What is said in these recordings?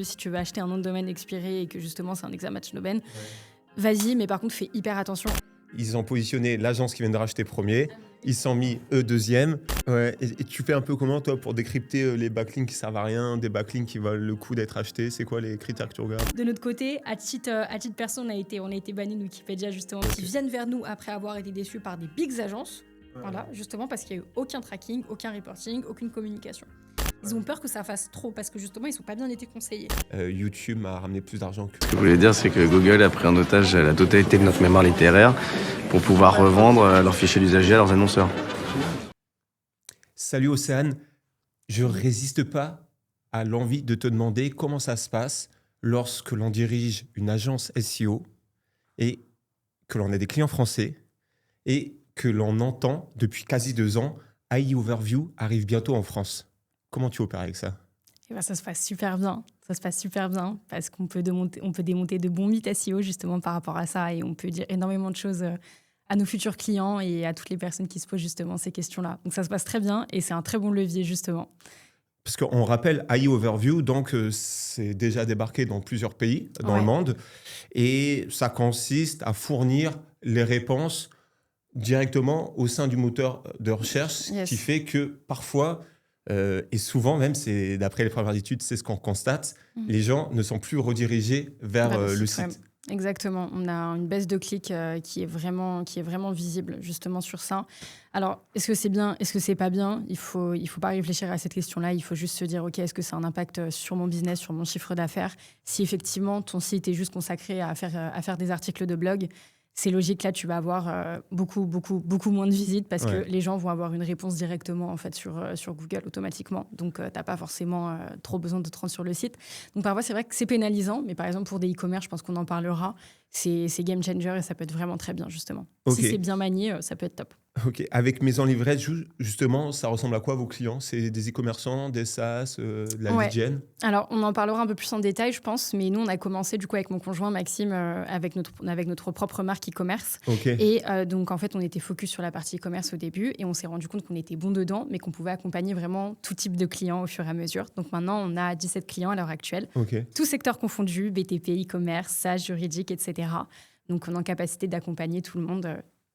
Si tu veux acheter un nom de domaine expiré et que justement c'est un Examatch domaine, vas-y, mais par contre fais hyper attention. Ils ont positionné l'agence qui vient de racheter premier, ils s'en mis eux deuxième. Ouais. Et tu fais un peu comment toi pour décrypter les backlinks qui servent à rien, des backlinks qui valent le coup d'être achetés? C'est quoi les critères que tu regardes? De notre côté, à titre perso, on a été banni de Wikipédia justement, qui viennent vers nous après avoir été déçus par des big agences. Voilà, justement parce qu'il n'y a eu aucun tracking, aucun reporting, aucune communication. Ils ont peur que ça fasse trop parce que justement ils sont pas bien été conseillés. YouTube m'a ramené plus d'argent que... Ce que je voulais dire, c'est que Google a pris en otage la totalité de notre mémoire littéraire pour pouvoir revendre leurs fichiers d'usagers à leurs annonceurs. Salut Océane, je résiste pas à l'envie de te demander comment ça se passe lorsque l'on dirige une agence SEO et que l'on a des clients français et que l'on entend depuis quasi 2 ans AI Overview arrive bientôt en France. Comment tu opères avec ça? Et ben, ça se passe super bien. Ça se passe super bien parce qu'on peut démonter de bons mythes SEO justement par rapport à ça et on peut dire énormément de choses à nos futurs clients et à toutes les personnes qui se posent justement ces questions-là. Donc ça se passe très bien et c'est un très bon levier justement. Parce qu'on rappelle AI Overview, donc c'est déjà débarqué dans plusieurs pays dans le monde et ça consiste à fournir les réponses directement au sein du moteur de recherche, ce qui fait que parfois, et souvent même, c'est d'après les premières études, c'est ce qu'on constate, les gens ne sont plus redirigés vers le site. Ouais. Exactement, on a une baisse de clics qui est vraiment visible justement sur ça. Alors, est-ce que c'est bien, est-ce que c'est pas bien? Il faut pas réfléchir à cette question-là, il faut juste se dire, ok, est-ce que ça a un impact sur mon business, sur mon chiffre d'affaires? Si effectivement ton site est juste consacré à faire des articles de blog, c'est logique, là, tu vas avoir beaucoup moins de visites parce que les gens vont avoir une réponse directement en fait, sur Google automatiquement. Donc, tu n'as pas forcément trop besoin de te rendre sur le site. Donc, parfois, c'est vrai que c'est pénalisant, mais par exemple, pour des e-commerce, je pense qu'on en parlera, c'est game changer et ça peut être vraiment très bien, justement. Si c'est bien manié, ça peut être top. Ok. Avec Maison Livrette, justement, ça ressemble à quoi vos clients? C'est des e-commerçants, des SaaS, de la lead gen? Alors, on en parlera un peu plus en détail, je pense, mais nous, on a commencé du coup avec mon conjoint Maxime avec notre propre marque e-commerce. Et donc, en fait, on était focus sur la partie e-commerce au début et on s'est rendu compte qu'on était bon dedans, mais qu'on pouvait accompagner vraiment tout type de clients au fur et à mesure. Donc, maintenant, on a 17 clients à l'heure actuelle, tous secteurs confondus, BTP, e-commerce, SaaS, juridique, etc. Donc, on est en capacité d'accompagner tout le monde,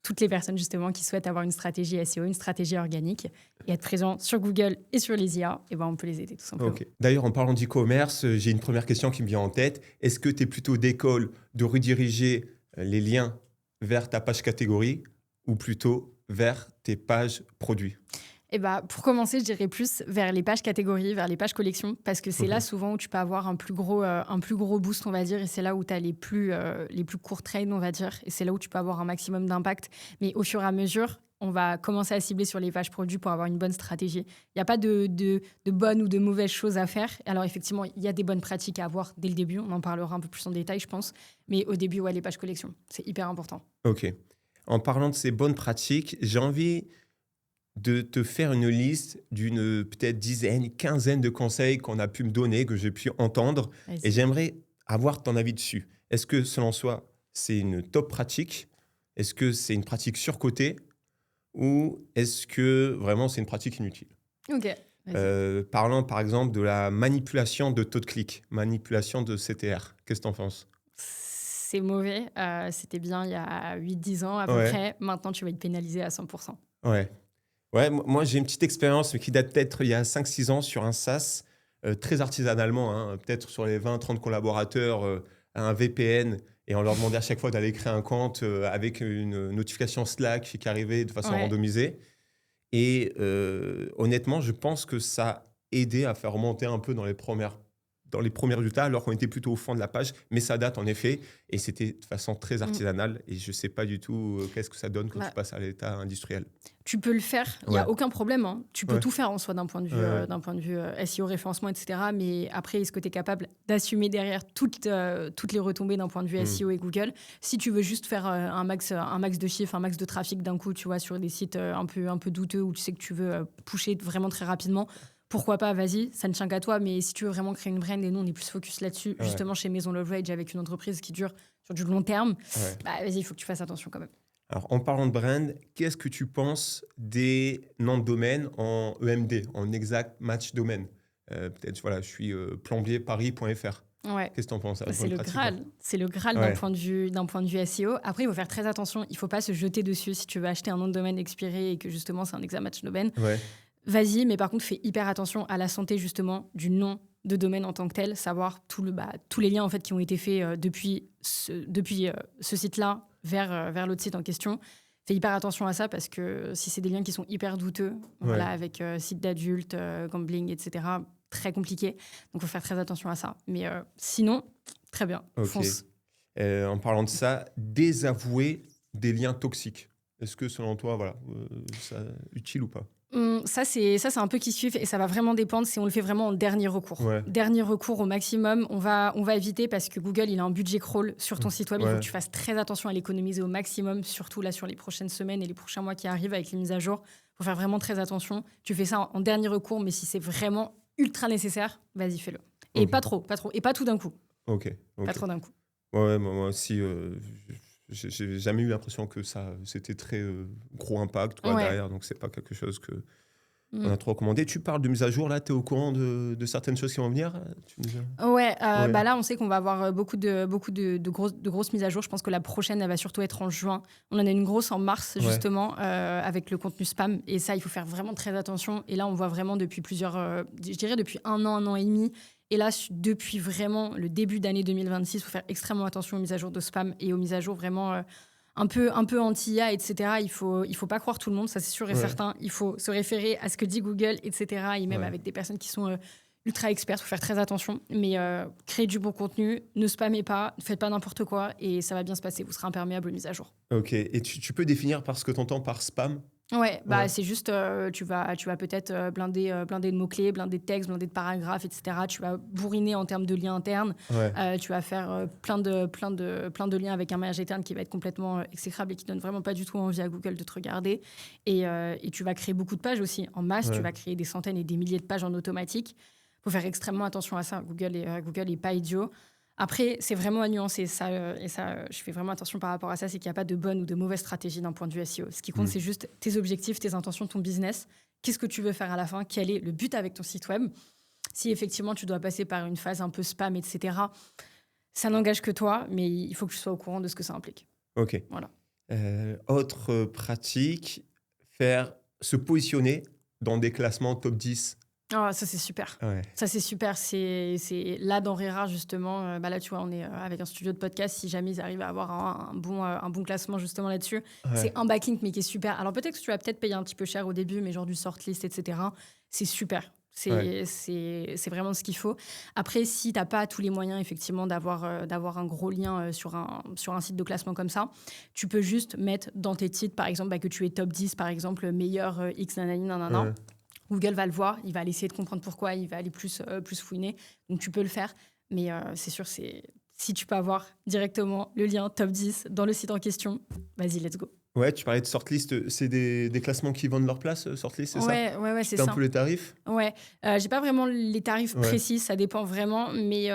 toutes les personnes justement qui souhaitent avoir une stratégie SEO, une stratégie organique et être présent sur Google et sur les IA, et ben on peut les aider tout simplement. D'ailleurs, en parlant d'e-commerce, j'ai une première question qui me vient en tête. Est-ce que tu es plutôt d'école de rediriger les liens vers ta page catégorie ou plutôt vers tes pages produits? Et pour commencer, je dirais plus vers les pages catégories, vers les pages collections, parce que c'est là souvent où tu peux avoir un plus gros boost, on va dire, et c'est là où tu as les plus courts trains, on va dire, et c'est là où tu peux avoir un maximum d'impact. Mais au fur et à mesure, on va commencer à cibler sur les pages produits pour avoir une bonne stratégie. Il n'y a pas de bonnes ou de mauvaises choses à faire. Alors effectivement, il y a des bonnes pratiques à avoir dès le début, on en parlera un peu plus en détail, je pense, mais au début, les pages collections, c'est hyper important. Ok. En parlant de ces bonnes pratiques, j'ai envie de te faire une liste d'une peut-être dizaine, quinzaine de conseils qu'on a pu me donner, que j'ai pu entendre. Et j'aimerais avoir ton avis dessus. Est-ce que, selon soi, c'est une top pratique? Est-ce que c'est une pratique surcotée? Ou est-ce que vraiment c'est une pratique inutile? Parlons par exemple de la manipulation de taux de clic, manipulation de CTR. Qu'est-ce que tu en penses? C'est mauvais. C'était bien il y a 8-10 ans à peu près. Maintenant, tu vas être pénalisé à 100%. Ouais, moi j'ai une petite expérience qui date peut-être il y a 5-6 ans sur un SaaS, très artisanalement, peut-être sur les 20-30 collaborateurs, un VPN, et on leur demandait à chaque fois d'aller créer un compte avec une notification Slack qui arrivait de façon randomisée. Et honnêtement, je pense que ça a aidé à faire remonter un peu dans les premiers résultats, alors qu'on était plutôt au fond de la page. Mais ça date en effet, et c'était de façon très artisanale. Et je ne sais pas du tout qu'est-ce que ça donne quand tu passes à l'état industriel. Tu peux le faire, il n'y a aucun problème. Tu peux tout faire en soi d'un point de vue SEO, référencement, etc. Mais après, est-ce que tu es capable d'assumer derrière toutes les retombées d'un point de vue SEO et Google? Si tu veux juste faire un max de chiffres, un max de trafic d'un coup, tu vois, sur des sites un peu douteux où tu sais que tu veux pusher vraiment très rapidement, pourquoi pas, vas-y, ça ne tient qu'à toi. Mais si tu veux vraiment créer une brand, et nous, on est plus focus là-dessus, justement chez Maison Lovrage, avec une entreprise qui dure sur du long terme, vas-y, il faut que tu fasses attention quand même. Alors, en parlant de brand, qu'est-ce que tu penses des noms de domaine en EMD, en exact match domaine? peut-être, voilà, je suis plombier-paris.fr. Ouais. Qu'est-ce que tu en penses? C'est le Graal. C'est le Graal d'un point de vue SEO. Après, il faut faire très attention. Il ne faut pas se jeter dessus si tu veux acheter un nom de domaine expiré et que justement, c'est un examen de domaine. Ouais. Vas-y, mais par contre, fais hyper attention à la santé justement du nom de domaine en tant que tel, savoir tous les liens en fait, qui ont été faits depuis ce site-là vers l'autre site en question. Fais hyper attention à ça parce que si c'est des liens qui sont hyper douteux, voilà, avec site d'adultes, gambling, etc., très compliqué. Donc, il faut faire très attention à ça. Mais sinon, très bien, fonce. En parlant de ça, désavouer des liens toxiques. Est-ce que, selon toi, voilà, ça utile ou pas? Ça, c'est un peu qui suivent et ça va vraiment dépendre si on le fait vraiment en dernier recours. Ouais. Dernier recours au maximum, on va éviter parce que Google, il a un budget crawl sur ton site web. Il faut que tu fasses très attention à l'économiser au maximum, surtout là sur les prochaines semaines et les prochains mois qui arrivent avec les mises à jour. Il faut faire vraiment très attention. Tu fais ça en dernier recours, mais si c'est vraiment ultra nécessaire, vas-y, fais-le. Et pas trop. Et pas tout d'un coup. Ok. Pas trop d'un coup. Ouais, moi aussi, j'ai jamais eu l'impression que c'était très gros impact derrière, donc c'est pas quelque chose que on a trop recommandé. Tu parles de mise à jour, là, tu es au courant de certaines choses qui vont venir? Bah là, on sait qu'on va avoir beaucoup de grosses mises à jour. Je pense que la prochaine, elle va surtout être en juin. On en a une grosse en mars, justement, avec le contenu spam. Et ça, il faut faire vraiment très attention. Et là, on voit vraiment depuis depuis un an et demi. Et là, depuis vraiment le début d'année 2026, il faut faire extrêmement attention aux mises à jour de spam et aux mises à jour vraiment un peu anti-IA, etc. Il faut pas croire tout le monde, ça c'est sûr et certain. Il faut se référer à ce que dit Google, etc. Et même avec des personnes qui sont ultra expertes, il faut faire très attention. Mais créez du bon contenu, ne spammez pas, ne faites pas n'importe quoi et ça va bien se passer. Vous serez imperméable aux mises à jour. Ok, et tu peux définir par ce que tu entends par spam? C'est juste, tu vas peut-être blinder de mots-clés, blinder de textes, blinder de paragraphes, etc. Tu vas bourriner en termes de liens internes. Tu vas faire plein de liens avec un maillage interne qui va être complètement exécrable et qui donne vraiment pas du tout envie à Google de te regarder. Et tu vas créer beaucoup de pages aussi en masse. Tu vas créer des centaines et des milliers de pages en automatique. Il faut faire extrêmement attention à ça. Google est pas idiot. Après, c'est vraiment à nuancer. Et ça, je fais vraiment attention par rapport à ça, c'est qu'il n'y a pas de bonne ou de mauvaise stratégie d'un point de vue SEO. Ce qui compte, c'est juste tes objectifs, tes intentions, ton business. Qu'est-ce que tu veux faire à la fin? Quel est le but avec ton site web? Si effectivement, tu dois passer par une phase un peu spam, etc., ça n'engage que toi, mais il faut que tu sois au courant de ce que ça implique. Ok. Voilà. Autre pratique, se positionner dans des classements top 10. Oh, ça, c'est super. Ça, c'est super. C'est là, dans Rera, justement, là, tu vois, on est avec un studio de podcast. Si jamais ils arrivent à avoir un bon classement, justement, là-dessus, c'est un backlink, mais qui est super. Alors, peut-être que tu vas payer un petit peu cher au début, mais genre du sortlist, etc., c'est super. C'est vraiment ce qu'il faut. Après, si tu n'as pas tous les moyens, effectivement, d'avoir un gros lien sur un site de classement comme ça, tu peux juste mettre dans tes titres, par exemple, que tu es top 10, par exemple, meilleur X, nanana. Google va le voir, il va aller essayer de comprendre pourquoi, il va aller plus fouiner. Donc, tu peux le faire. Mais c'est sûr, si tu peux avoir directement le lien top 10 dans le site en question, vas-y, let's go. Ouais, tu parlais de sortlist. C'est des classements qui vendent leur place, sortlist, c'est ça? Ouais, c'est ça. Un peu les tarifs? Ouais, j'ai pas vraiment les tarifs précis, ça dépend vraiment. Mais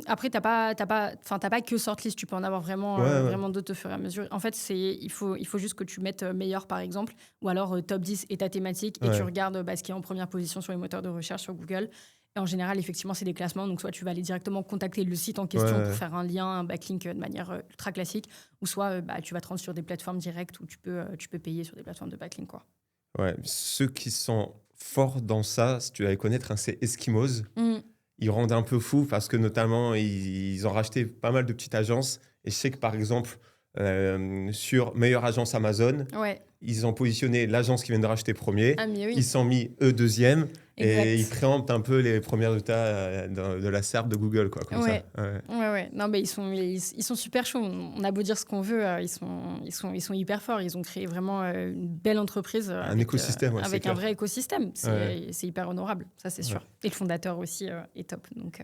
après, t'as pas que sortlist, tu peux en avoir vraiment d'autres au fur et à mesure. En fait, il faut juste que tu mettes meilleur, par exemple, ou alors top 10 et ta thématique, et tu regardes ce qui est en première position sur les moteurs de recherche sur Google. Et en général, effectivement, c'est des classements. Donc, soit tu vas aller directement contacter le site en question pour faire un lien, un backlink de manière ultra classique, ou soit tu vas te rendre sur des plateformes directes où tu peux payer sur des plateformes de backlink, quoi. Ouais, ceux qui sont forts dans ça, si tu vas les connaître, c'est Eskimos. Ils rendent un peu fou parce que notamment, ils ont racheté pas mal de petites agences. Et je sais que, par exemple, sur meilleure agence Amazon, ils ont positionné l'agence qu'ils viennent de racheter premier. Ils sont mis eux deuxième. Exact. Et ils préemptent un peu les premiers résultats de la SERP de Google, quoi, comme ça. Ouais. Non, mais ils sont super chauds. On a beau dire ce qu'on veut, ils sont hyper forts. Ils ont créé vraiment une belle entreprise. Un écosystème, avec un vrai écosystème. C'est hyper honorable, ça c'est sûr. Et le fondateur aussi est top. Donc,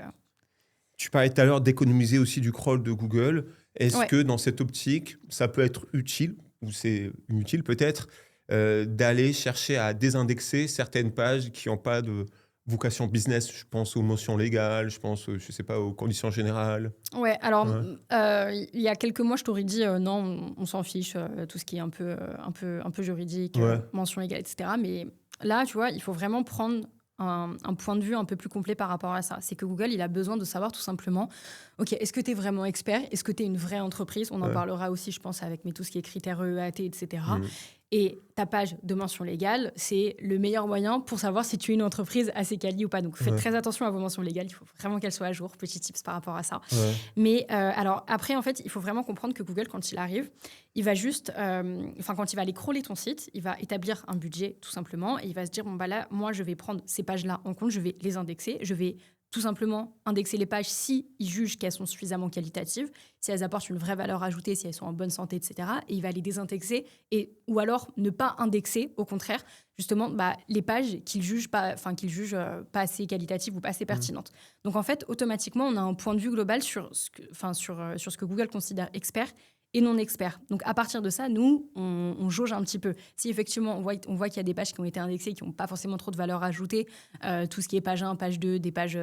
Tu parlais tout à l'heure d'économiser aussi du crawl de Google. Est-ce que dans cette optique, ça peut être utile, ou c'est inutile peut-être, d'aller chercher à désindexer certaines pages qui n'ont pas de vocation business? Je pense aux mentions légales, je pense, je sais pas, aux conditions générales. Ouais, alors, il y a quelques mois, je t'aurais dit non, on s'en fiche, tout ce qui est un peu juridique, mentions légales, etc. Mais là, tu vois, il faut vraiment prendre un point de vue un peu plus complet par rapport à ça. C'est que Google, il a besoin de savoir tout simplement, OK, est-ce que tu es vraiment expert? Est-ce que tu es une vraie entreprise? On en parlera aussi, je pense, avec tout ce qui est critères EAT, etc. Et ta page de mention légale, c'est le meilleur moyen pour savoir si tu es une entreprise assez quali ou pas. Donc, faites très attention à vos mentions légales. Il faut vraiment qu'elles soient à jour. Petit tips par rapport à ça. Mais alors, après, en fait, il faut vraiment comprendre que Google, quand il arrive, il va juste... quand il va aller crawler ton site, il va établir un budget, tout simplement. Et il va se dire, bon, bah là, moi, je vais prendre ces pages-là en compte. Je vais les indexer. Je vais tout simplement indexer les pages si il juge qu'elles sont suffisamment qualitatives, si elles apportent une vraie valeur ajoutée, si elles sont en bonne santé, etc. Et il va les désindexer ou alors ne pas indexer, au contraire, justement, les pages qu'il juge pas assez qualitatives ou pas assez pertinentes. Donc en fait, automatiquement, on a un point de vue global sur ce que Google considère expert et non expert. Donc, à partir de ça, nous, on jauge un petit peu. Si effectivement, on voit qu'il y a des pages qui ont été indexées, qui n'ont pas forcément trop de valeur ajoutée, tout ce qui est page 1, page 2, des pages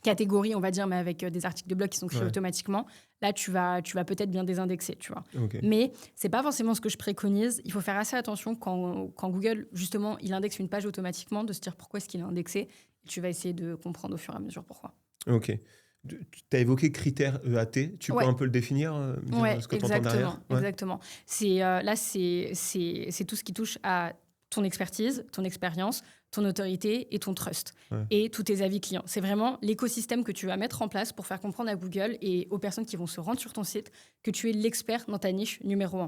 catégories, on va dire, mais avec des articles de blog qui sont créés automatiquement, là, tu vas peut-être bien désindexer, tu vois. Mais ce n'est pas forcément ce que je préconise. Il faut faire assez attention quand Google, justement, il indexe une page automatiquement, de se dire pourquoi est-ce qu'il a indexé. Et tu vas essayer de comprendre au fur et à mesure pourquoi. OK. Tu as évoqué critères EAT. Tu peux un peu le définir, ce que tu entends derrière? Exactement. C'est tout ce qui touche à ton expertise, ton expérience, ton autorité et ton trust. Et tous tes avis clients. C'est vraiment l'écosystème que tu vas mettre en place pour faire comprendre à Google et aux personnes qui vont se rendre sur ton site que tu es l'expert dans ta niche numéro 1.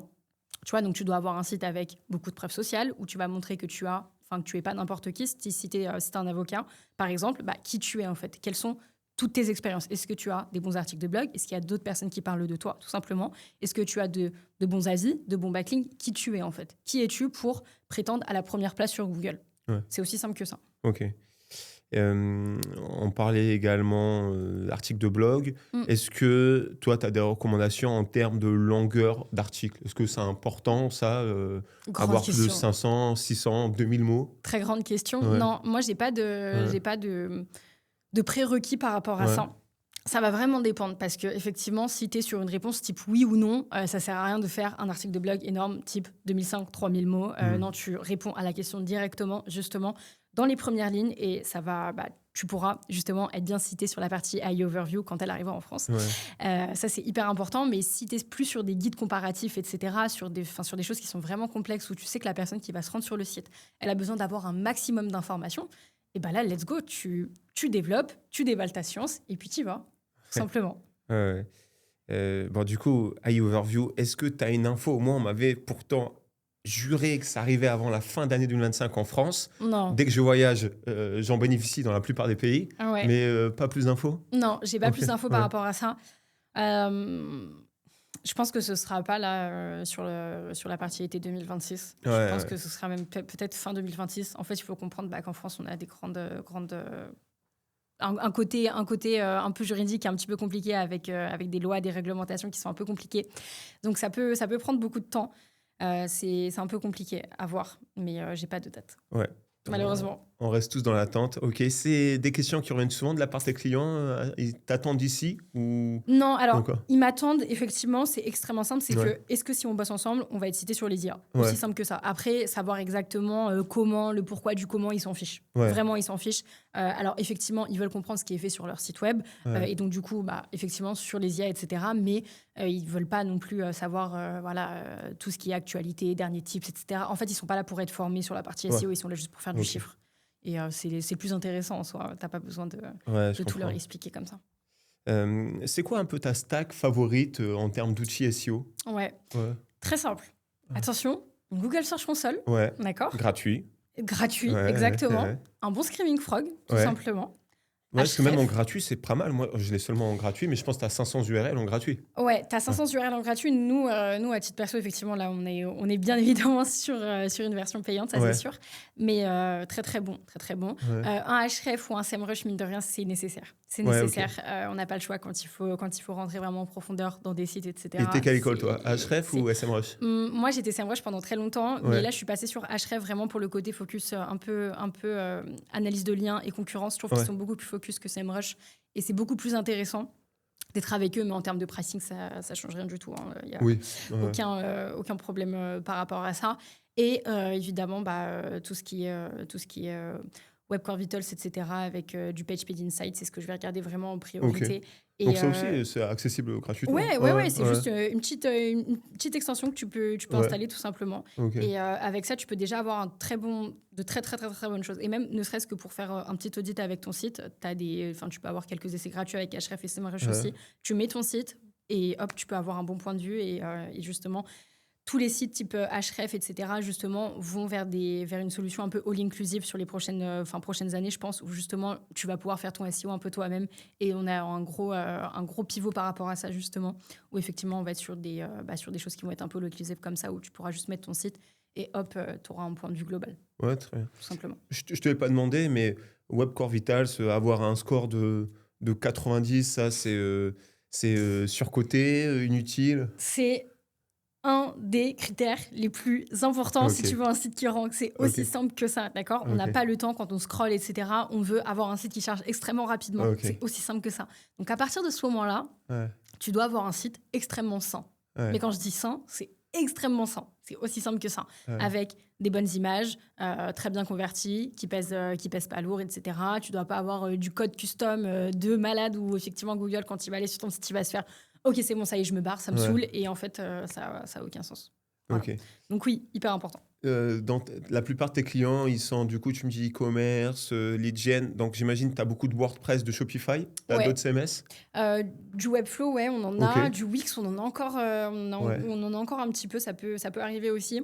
Tu vois, donc tu dois avoir un site avec beaucoup de preuves sociales où tu vas montrer que tu es pas n'importe qui. Si tu es un avocat, par exemple, qui tu es en fait. Quelles sont toutes tes expériences. Est-ce que tu as des bons articles de blog? Est-ce qu'il y a d'autres personnes qui parlent de toi, tout simplement? Est-ce que tu as de bons avis, de bons backlinks? Qui tu es, en fait? Qui es-tu pour prétendre à la première place sur Google? C'est aussi simple que ça. OK. On parlait également d'articles de blog. Est-ce que toi, tu as des recommandations en termes de longueur d'article? Est-ce que c'est important, ça, avoir plus de 500, 600, 2000 mots? Très grande question. Non, moi, j'ai pas de prérequis par rapport à ça. Ça va vraiment dépendre parce qu'effectivement, si tu es sur une réponse type oui ou non, ça sert à rien de faire un article de blog énorme type 2005, 3000 mots. Non, tu réponds à la question directement, justement, dans les premières lignes et ça va, tu pourras justement être bien cité sur la partie AI Overview quand elle arrivera en France. Ça, c'est hyper important. Mais si tu es plus sur des guides comparatifs, etc., sur des choses qui sont vraiment complexes où tu sais que la personne qui va se rendre sur le site, elle a besoin d'avoir un maximum d'informations, et là, let's go, tu développes, tu déballes ta science et puis tu y vas, tout simplement. Du coup, AI Overview, est-ce que tu as une info? Moi, on m'avait pourtant juré que ça arrivait avant la fin d'année 2025 en France. Non. Dès que je voyage, j'en bénéficie dans la plupart des pays, mais pas plus d'infos? Non, j'ai pas plus d'infos par rapport à ça. Je pense que ce sera pas là sur la partie été 2026. Je pense que ce sera même peut-être fin 2026. En fait, il faut comprendre qu'en France, on a des un côté un peu juridique un petit peu compliqué avec des lois, des réglementations qui sont un peu compliquées. Donc ça peut prendre beaucoup de temps. C'est un peu compliqué à voir, mais j'ai pas de date. Malheureusement. On reste tous dans l'attente. OK, c'est des questions qui reviennent souvent de la part des clients. Ils t'attendent ici ou... Non, alors, ils m'attendent, effectivement, c'est extrêmement simple. C'est que, est-ce que si on bosse ensemble, on va être cité sur les IA? Aussi simple que ça. Après, savoir exactement comment, le pourquoi du comment, ils s'en fichent. Vraiment, ils s'en fichent. Alors, effectivement, ils veulent comprendre ce qui est fait sur leur site web. Et donc, du coup, effectivement, sur les IA, etc. Mais ils ne veulent pas non plus savoir tout ce qui est actualité, derniers tips, etc. En fait, ils ne sont pas là pour être formés sur la partie SEO. Ils sont là juste pour faire du chiffre. Et c'est plus intéressant en soi. Tu n'as pas besoin de tout leur expliquer comme ça. C'est quoi un peu ta stack favorite en termes d'outils SEO? Très simple. Attention, Google Search Console. D'accord. Gratuit, exactement. Un bon Screaming Frog, tout simplement. Parce que même en gratuit, c'est pas mal. Moi, je l'ai seulement en gratuit, mais je pense que tu as 500 URL en gratuit. Ouais, tu as 500 URL en gratuit. Nous, à titre perso, effectivement, là, on est bien évidemment sur une version payante, ça c'est sûr. Mais très, très bon. Très, très bon. Un Href ou un SEMrush, mine de rien, c'est nécessaire. C'est nécessaire. On n'a pas le choix quand il faut rentrer vraiment en profondeur dans des sites, etc. Et t'es quelle école, toi? Href ou SEMrush? Moi, j'étais SEMrush pendant très longtemps. Mais là, je suis passée sur Href vraiment pour le côté focus un peu analyse de liens et concurrence. Je trouve qu'ils sont beaucoup plus focus que SEMrush. Et c'est beaucoup plus intéressant d'être avec eux, mais en termes de pricing, ça ne change rien du tout. Il n'y a aucun problème par rapport à ça. Et évidemment, tout ce qui est Web Core Vitals, etc., avec du PageSpeed Insight. C'est ce que je vais regarder vraiment en priorité. Ok. Et, Donc ça aussi, c'est accessible gratuitement. ouais, c'est juste une petite extension que tu peux installer tout simplement. Ok. Et avec ça, tu peux déjà avoir de très, très, très, très bonnes choses. Et même, ne serait-ce que pour faire un petit audit avec ton site, tu peux avoir quelques essais gratuits avec Ahrefs et SEMrush aussi. Tu mets ton site et hop, tu peux avoir un bon point de vue. Et justement, tous les sites type Ahrefs, etc., justement, vont vers une solution un peu all-inclusive sur les prochaines années, je pense, où justement, tu vas pouvoir faire ton SEO un peu toi-même. Et on a un gros pivot par rapport à ça, justement, où effectivement, on va être sur des choses qui vont être un peu all-inclusive comme ça, où tu pourras juste mettre ton site et hop, tu auras un point de vue global. Ouais, très bien. Tout simplement. Je ne te l'ai pas demandé, mais Web Core Vitals, avoir un score de 90, ça, c'est surcoté, inutile. C'est un des critères les plus importants si tu veux un site qui rank. C'est aussi simple que ça, d'accord ? On n'a pas le temps, quand on scrolle, etc., on veut avoir un site qui charge extrêmement rapidement. C'est aussi simple que ça. Donc, à partir de ce moment-là, tu dois avoir un site extrêmement sain. Mais quand je dis sain, c'est extrêmement sain. C'est aussi simple que ça. Avec des bonnes images, très bien converties, qui pèsent pas lourd, etc. Tu dois pas avoir du code custom de malade où, effectivement, Google, quand il va aller sur ton site, il va se faire « Ok, c'est bon, ça y est, je me barre, ça me saoule. » Et en fait, ça a aucun sens. Voilà. Donc oui, hyper important. La plupart de tes clients, ils sont, du coup, tu me dis e-commerce, lead gen. Donc, j'imagine que tu as beaucoup de WordPress, de Shopify. Tu as d'autres CMS du Webflow, ouais, on en a. Du Wix, on en a encore, on en a encore un petit peu. Ça peut arriver aussi.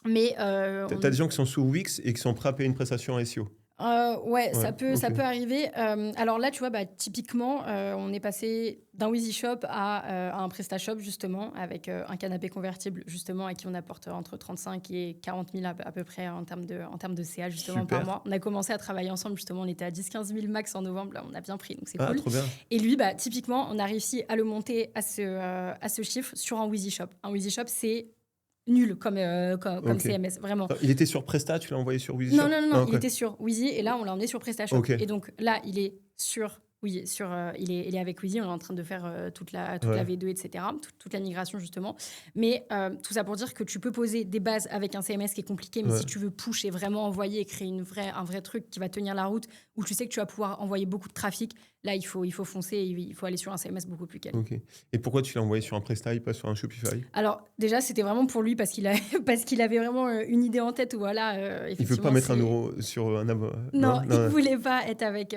Mais tu as des gens qui sont sous Wix et qui sont prêts à payer une prestation SEO. Ça peut arriver. Alors là, tu vois, typiquement, on est passé d'un WheezyShop à un PrestaShop, justement, avec un canapé convertible, justement, à qui on apporte entre 35 et 40 000 à peu près en termes de CA, justement, par mois. On a commencé à travailler ensemble, justement, on était à 10-15 000 max en novembre, là, on a bien pris, donc c'est cool. Trop bien. Et lui, typiquement, on a réussi à le monter à ce chiffre sur un WheezyShop. Un WheezyShop, c'est nul comme CMS, vraiment. Il était sur Presta, tu l'as envoyé sur Wheezy Shop? Non, il était sur Wheezy et là on l'a emmené sur PrestaShop. Et donc là il est sur il est avec Wheezy, on est en train de faire toute la V2, etc., toute la migration justement. Mais tout ça pour dire que tu peux poser des bases avec un CMS qui est compliqué, mais si tu veux push et vraiment envoyer et créer un vrai truc qui va tenir la route, où tu sais que tu vas pouvoir envoyer beaucoup de trafic, là il faut foncer, il faut aller sur un CMS beaucoup plus quali. Et pourquoi tu l'as envoyé sur un Presta et pas sur un Shopify? Alors déjà c'était vraiment pour lui parce qu'il avait vraiment une idée en tête où voilà. Il veut pas mettre €1 sur un abonnement. Non, il voulait pas être avec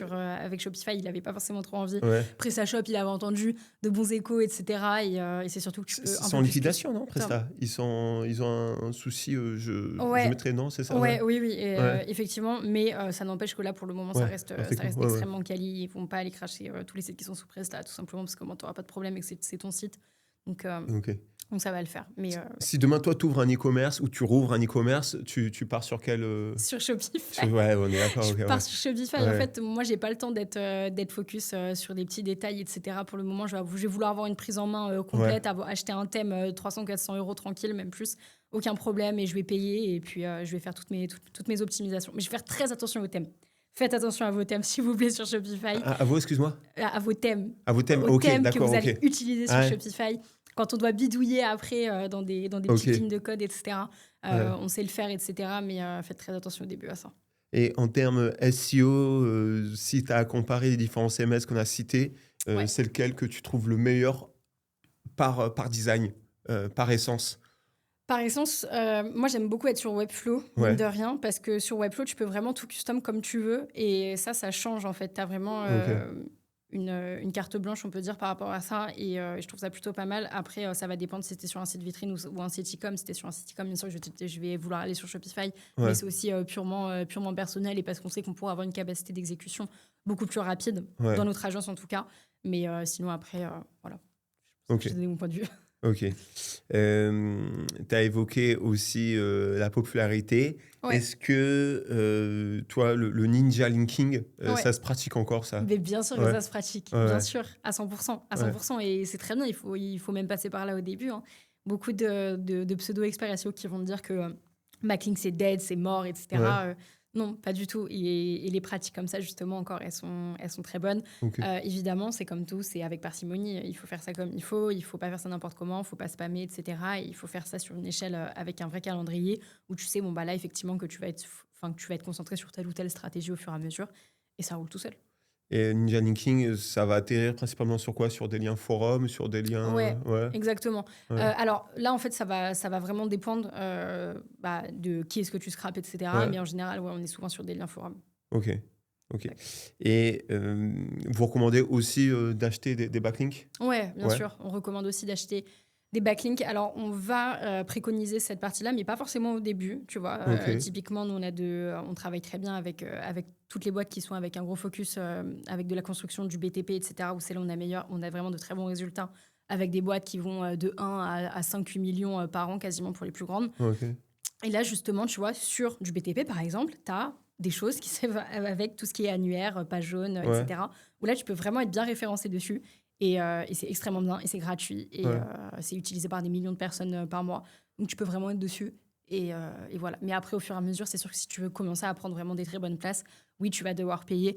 avec Shopify, il avait pas forcément trop envie. PrestaShop, il avait entendu de bons échos, etc. Et c'est surtout que tu peux. Ils sont en liquidation, non, Presta? Ils ont un souci. Je mettrais non, c'est ça. Oui, effectivement. Mais ça n'empêche que là, pour le moment, ça reste extrêmement quali. Ils vont pas aller cracher tous les sites qui sont sous Presta, tout simplement parce que tu n'auras pas de problème et que c'est ton site. Donc ça va le faire. Mais si demain, toi, tu ouvres un e-commerce ou tu rouvres un e-commerce, tu pars sur quel Sur Shopify. On est d'accord. Je pars sur Shopify. En fait, moi, j'ai pas le temps d'être focus sur des petits détails, etc. Pour le moment, je vais vouloir avoir une prise en main complète, acheter un thème 300-400 € tranquille, même plus. Aucun problème, et je vais payer. Et puis, je vais faire toutes mes optimisations. Mais je vais faire très attention aux thèmes. Faites attention à vos thèmes, s'il vous plaît, sur Shopify. À vos, excuse-moi À vos thèmes. À vos thèmes, que vous allez utiliser sur Shopify. Quand on doit bidouiller après dans des petites lignes de code, etc., on sait le faire, etc. Mais faites très attention au début à ça. Et en termes SEO, si tu as à comparer les différents CMS qu'on a cités, c'est lequel que tu trouves le meilleur par design, par essence? Par essence, moi j'aime beaucoup être sur Webflow, mine de rien, parce que sur Webflow, tu peux vraiment tout custom comme tu veux. Et ça change en fait. Tu as vraiment une carte blanche, on peut dire, par rapport à ça. Et je trouve ça plutôt pas mal. Après, ça va dépendre si c'était sur un site vitrine ou un site e-com. Si c'était sur un site e-com, bien sûr, je vais vouloir aller sur Shopify. Mais c'est aussi purement personnel et parce qu'on sait qu'on pourra avoir une capacité d'exécution beaucoup plus rapide, dans notre agence en tout cas. Mais sinon, après, voilà. J'ai donné mon point de vue. Tu as évoqué aussi la popularité. Est-ce que, toi, le ninja linking, ça se pratique encore, ça? Mais bien sûr que ça se pratique, bien sûr, à 100%. À 100%. Et c'est très bien, il faut même passer par là au début. Hein. Beaucoup de pseudo-experts SEO qui vont te dire que backlink, c'est dead, c'est mort, etc. Non, pas du tout. Et les pratiques comme ça, justement, encore, elles sont très bonnes. Évidemment, c'est comme tout, c'est avec parcimonie. Il faut faire ça comme il faut pas faire ça n'importe comment, il ne faut pas spammer, etc. Et il faut faire ça sur une échelle avec un vrai calendrier où tu sais, là, effectivement, que tu vas être tu vas être concentré sur telle ou telle stratégie au fur et à mesure et ça roule tout seul. Et Ninja Linking, ça va atterrir principalement sur quoi? Sur des liens forums, sur des liens... Ouais, Ouais. exactement. Ouais. Alors là, en fait, ça va vraiment dépendre de qui est-ce que tu scrapes, etc. Ouais. Mais en général, ouais, on est souvent sur des liens forums. Ok. Et vous recommandez aussi d'acheter des backlinks? Ouais, bien Ouais. sûr. On recommande aussi d'acheter des backlinks. Alors, on va préconiser cette partie-là, mais pas forcément au début, tu vois. Ok. Typiquement, nous, on travaille très bien avec toutes les boîtes qui sont avec un gros focus, avec de la construction du BTP, etc., où c'est là on a vraiment de très bons résultats, avec des boîtes qui vont de 1 à 5-8 millions par an, quasiment pour les plus grandes. Ok. Et là, justement, tu vois, sur du BTP, par exemple, tu as des choses qui servent avec tout ce qui est annuaire, page jaune, Ouais. etc., où là, tu peux vraiment être bien référencé dessus. Et c'est extrêmement bien, et c'est gratuit, et Ouais. c'est utilisé par des millions de personnes par mois. Donc, tu peux vraiment être dessus. Et voilà. Mais après, au fur et à mesure, c'est sûr que si tu veux commencer à prendre vraiment des très bonnes places, oui, tu vas devoir payer.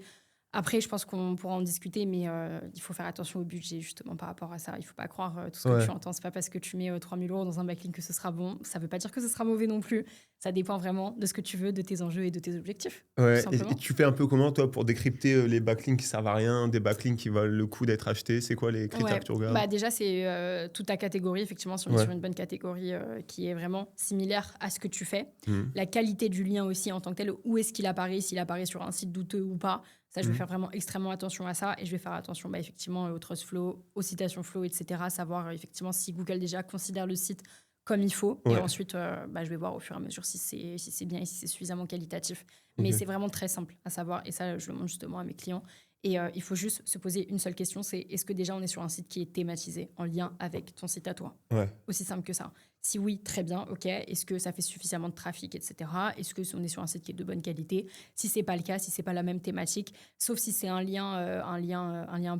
Après, je pense qu'on pourra en discuter, mais il faut faire attention au budget, justement, par rapport à ça. Il ne faut pas croire tout ce que Ouais. tu entends. Ce n'est pas parce que tu mets 3 000 € dans un backlink que ce sera bon. Ça ne veut pas dire que ce sera mauvais non plus. Ça dépend vraiment de ce que tu veux, de tes enjeux et de tes objectifs. Ouais. Tout simplement. Et tu fais un peu comment, toi, pour décrypter les backlinks qui servent à rien, des backlinks qui valent le coup d'être achetés? C'est quoi les critères Ouais. que tu regardes? Bah, déjà, c'est toute ta catégorie. Effectivement, si on est Ouais. sur une bonne catégorie qui est vraiment similaire à ce que tu fais. Mhm. La qualité du lien aussi en tant que tel. Où est-ce qu'il apparaît? S'il apparaît sur un site douteux ou pas. Ça, je vais faire vraiment extrêmement attention à ça. Et je vais faire attention effectivement au Trust Flow, aux citations Flow, etc. Savoir effectivement si Google déjà considère le site comme il faut. Ouais. Et ensuite, je vais voir au fur et à mesure si c'est bien et si c'est suffisamment qualitatif. Mais Ok. c'est vraiment très simple à savoir. Et ça, je le montre justement à mes clients. Et il faut juste se poser une seule question, c'est est-ce que déjà on est sur un site qui est thématisé en lien avec ton site à toi? Ouais. Aussi simple que ça. Si oui, très bien, ok. Est-ce que ça fait suffisamment de trafic, etc. Est-ce que on est sur un site qui est de bonne qualité? Si c'est pas le cas, si c'est pas la même thématique, sauf si c'est un lien un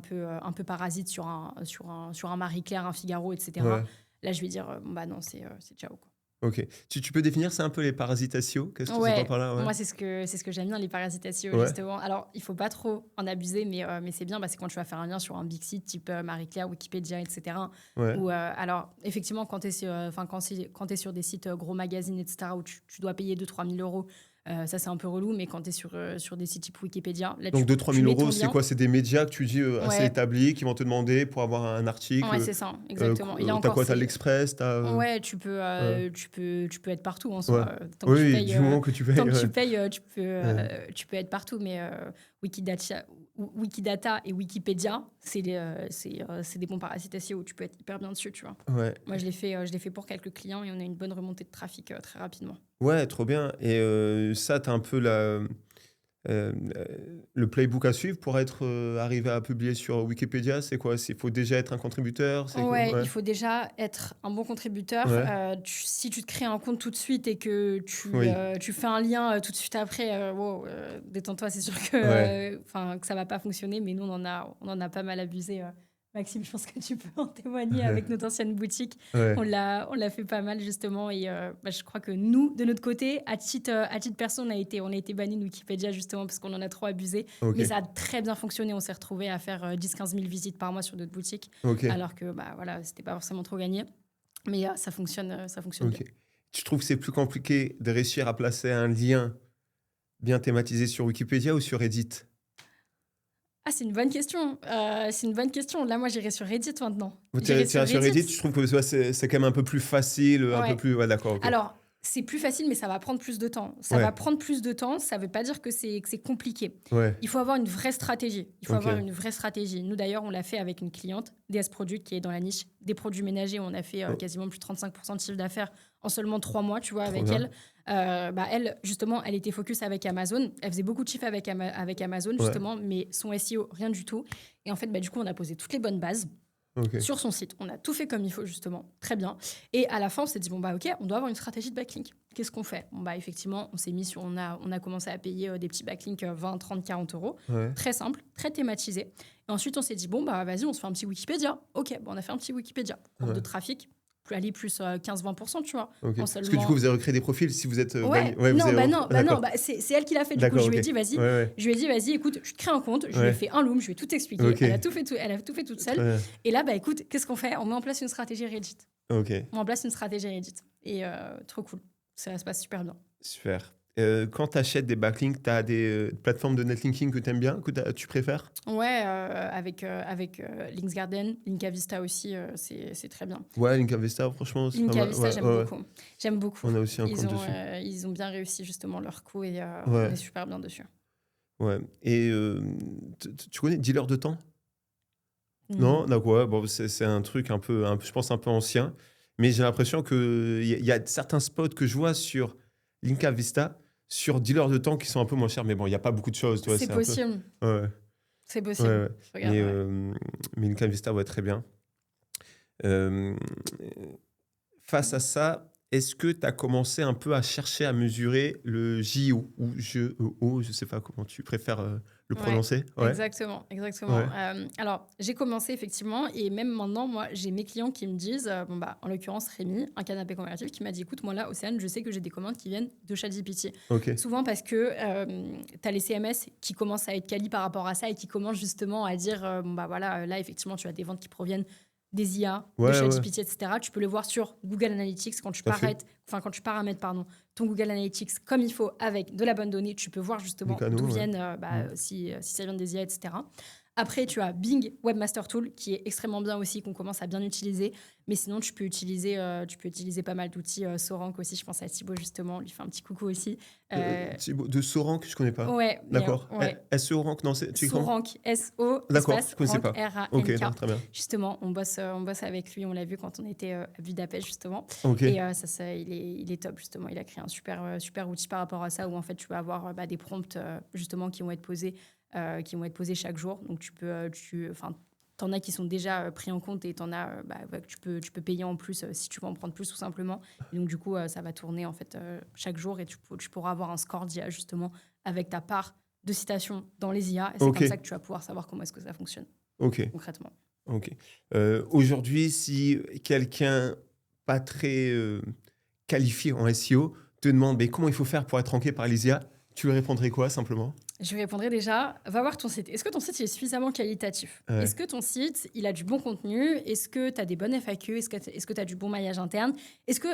peu parasite sur un Marie-Claire, un Figaro, etc. Ouais. Là, je vais dire non, c'est ciao, quoi. Ok. Tu peux définir, c'est un peu les parasites SEO? Qu'est-ce que tu entends par là? Ouais. Moi, c'est ce que j'aime bien, les parasites SEO, Ouais. justement. Alors, il faut pas trop en abuser, mais c'est bien, c'est quand tu vas faire un lien sur un big site type Marie-Claire, Wikipédia, etc. Ouais. Ou, alors, effectivement, quand tu es sur des sites gros magazines, etc., où tu dois payer 2 000 - 3 000 €, ça, c'est un peu relou, mais quand tu es sur des sites type Wikipédia... Là, Donc 2 000 - 3 000 tu mets ton €, c'est lien. quoi? C'est des médias que tu dis assez Ouais. établis qui vont te demander pour avoir un article. Ouais, c'est ça, exactement. Et là T'as encore, quoi? T'as c'est- l'Express, t'as... Ouais, tu peux être partout en Ouais. soi. Tant que tu Oui, payes, du moment que tu payes. tant que Ouais. tu payes, tu peux être partout. Mais Wikidata et Wikipédia, c'est des bons parasites SEO où tu peux être hyper bien dessus, tu vois. Ouais. Moi, je l'ai fait pour quelques clients et on a une bonne remontée de trafic très rapidement. Ouais, trop bien. Et ça, t'as un peu le playbook à suivre pour arriver à publier sur Wikipédia. C'est quoi? Il faut déjà être un contributeur? C'est quoi? Ouais, Ouais. il faut déjà être un bon contributeur. Ouais. Si tu te crées un compte tout de suite et que Oui. tu fais un lien tout de suite après, détends-toi, c'est sûr que, Ouais. que ça va pas fonctionner. Mais nous, on en a pas mal abusé. Maxime, je pense que tu peux en témoigner avec notre ancienne boutique. Ouais. On l'a fait pas mal, justement. Et je crois que nous, de notre côté, à titre perso, on a été bannis de Wikipédia, justement, parce qu'on en a trop abusé. Ok. Mais ça a très bien fonctionné. On s'est retrouvés à faire 10-15 000 visites par mois sur notre boutique. Ok. Alors que c'était pas forcément trop gagné. Mais ça fonctionne Ok. bien. Tu trouves que c'est plus compliqué de réussir à placer un lien bien thématisé sur Wikipédia ou sur Reddit? Ah, c'est une bonne question. Là, moi, j'irai sur Reddit maintenant. Tu J'irai irais sur Reddit, je trouve que c'est quand même un peu plus facile, un Ouais. peu plus... Ouais, d'accord. ok. Alors, c'est plus facile, mais ça va prendre plus de temps. Ça veut pas dire que c'est compliqué. Ouais. Il faut avoir une vraie stratégie. Ok. Nous, d'ailleurs, on l'a fait avec une cliente, DS Product, qui est dans la niche des produits ménagers. On a fait quasiment plus de 35% de chiffre d'affaires en seulement 3 mois, tu vois, Trop avec bien. elle. Elle, justement, elle était focus avec Amazon. Elle faisait beaucoup de chiffres avec Amazon, justement, mais son SEO, rien du tout. Et en fait, du coup, on a posé toutes les bonnes bases. Ok. Sur son site. On a tout fait comme il faut, justement. Très bien. Et à la fin, on s'est dit, ok, on doit avoir une stratégie de backlink. Qu'est-ce qu'on fait? Effectivement, on s'est mis on a commencé à payer des petits backlinks 20, 30, 40 €. Ouais. Très simple, très thématisé. Et ensuite, on s'est dit, vas-y, on se fait un petit Wikipédia. Ok, on a fait un petit Wikipédia. Ouais. De trafic, plus 15-20%, tu vois. Ok. En Parce que du seulement- coup, vous avez recréé des profils si vous êtes... Ouais, banni- vous avez- D'accord. c'est elle qui l'a fait. Du coup, D'accord, je lui ai ok. dit, vas-y. Ouais, ouais. Je lui ai dit, vas-y, écoute, je te crée un compte. Je lui Ouais. ai fait un loom, je lui ai tout expliqué. Ok. Elle a tout fait toute seule. Ouais. Et là, écoute, qu'est-ce qu'on fait? On met en place une stratégie Reddit. Ok, On met en place une stratégie Reddit. Et trop cool. Ça se passe super bien. super. quand tu achètes des backlinks, tu as des plateformes de netlinking que tu aimes bien, tu préfères? Ouais, avec Linksgarden, Linkavista aussi, c'est très bien. Ouais, Linkavista, franchement, c'est pas mal. Linkavista, Ouais, j'aime ouais, ouais. beaucoup. J'aime beaucoup. On a aussi un compte dessus. Ils ont bien réussi justement leur coup et on Ouais, est super bien dessus. ouais. Et tu connais Dealer de temps? Non. Non? D'accord, ouais, bon, c'est un truc je pense un peu ancien. Mais j'ai l'impression qu'il y a certains spots que je vois sur Linkavista, sur Dealer de temps qui sont un peu moins chers. Mais bon, il n'y a pas beaucoup de choses. Tu vois, C'est c'est un peu... possible. Ouais, C'est ouais, possible. ouais. Je regarde, Mais Linkavista, ouais, très bien. Euh, Face à ça, est-ce que tu as commencé un peu à chercher à mesurer le JO ou JEO, je ne sais pas comment tu préfères le Ouais, prononcer? Ouais, exactement, exactement. ouais, Alors, j'ai commencé effectivement, et même maintenant, moi, j'ai mes clients qui me disent, bon bah, en l'occurrence Rémi, un canapé convertible, qui m'a dit, écoute, moi là, Océane, je sais que j'ai des commandes qui viennent de ChatGPT. ok, Souvent parce que tu as les CMS qui commencent à être quali par rapport à ça et qui commencent justement à dire, bon bah voilà, là, effectivement, tu as des ventes qui proviennent des IA, de ouais, ouais, ChatGPT, etc. Tu peux le voir sur Google Analytics quand tu tout à fait. quand tu paramètres ton Google Analytics comme il faut avec de la bonne donnée, tu peux voir Les justement d'où canaux, ouais. viennent, si ça vient des IA, etc. Après, tu as Bing Webmaster Tool qui est extrêmement bien aussi, qu'on commence à bien utiliser. Mais sinon, tu peux utiliser pas mal d'outils. Sorank aussi, je pense à Thibaut justement, lui fait un petit coucou aussi. De Sorank, je connais pas. Ouais, mais D'accord. ouais. SE-Rank, non, tu comment? Sorank, S-O, D'accord, espace, je connaissais Rank, pas. Ok, R-A-N-K. non, très bien. Justement, on bosse avec lui, on l'a vu quand on était à Budapest, justement. Ok, Et il est top, justement. Il a créé un super outil par rapport à ça, où en fait, tu vas avoir des prompts, justement, qui vont être posés chaque jour. Donc, t'en as qui sont déjà pris en compte et t'en as que tu peux payer en plus si tu veux en prendre plus, tout simplement. Et donc, du coup, ça va tourner, en fait, chaque jour et tu pourras avoir un score d'IA, justement, avec ta part de citations dans les IA. Et c'est ok, comme ça que tu vas pouvoir savoir comment est-ce que ça fonctionne, ok, concrètement. ok. Aujourd'hui, si quelqu'un pas très qualifié en SEO te demande mais comment il faut faire pour être ranké par les IA, tu lui répondrais quoi simplement? Je lui répondrai déjà, va voir ton site. Est-ce que ton site il est suffisamment qualitatif? Ouais. Est-ce que ton site, il a du bon contenu? Est-ce que tu as des bonnes FAQ? Est-ce que tu as du bon maillage interne?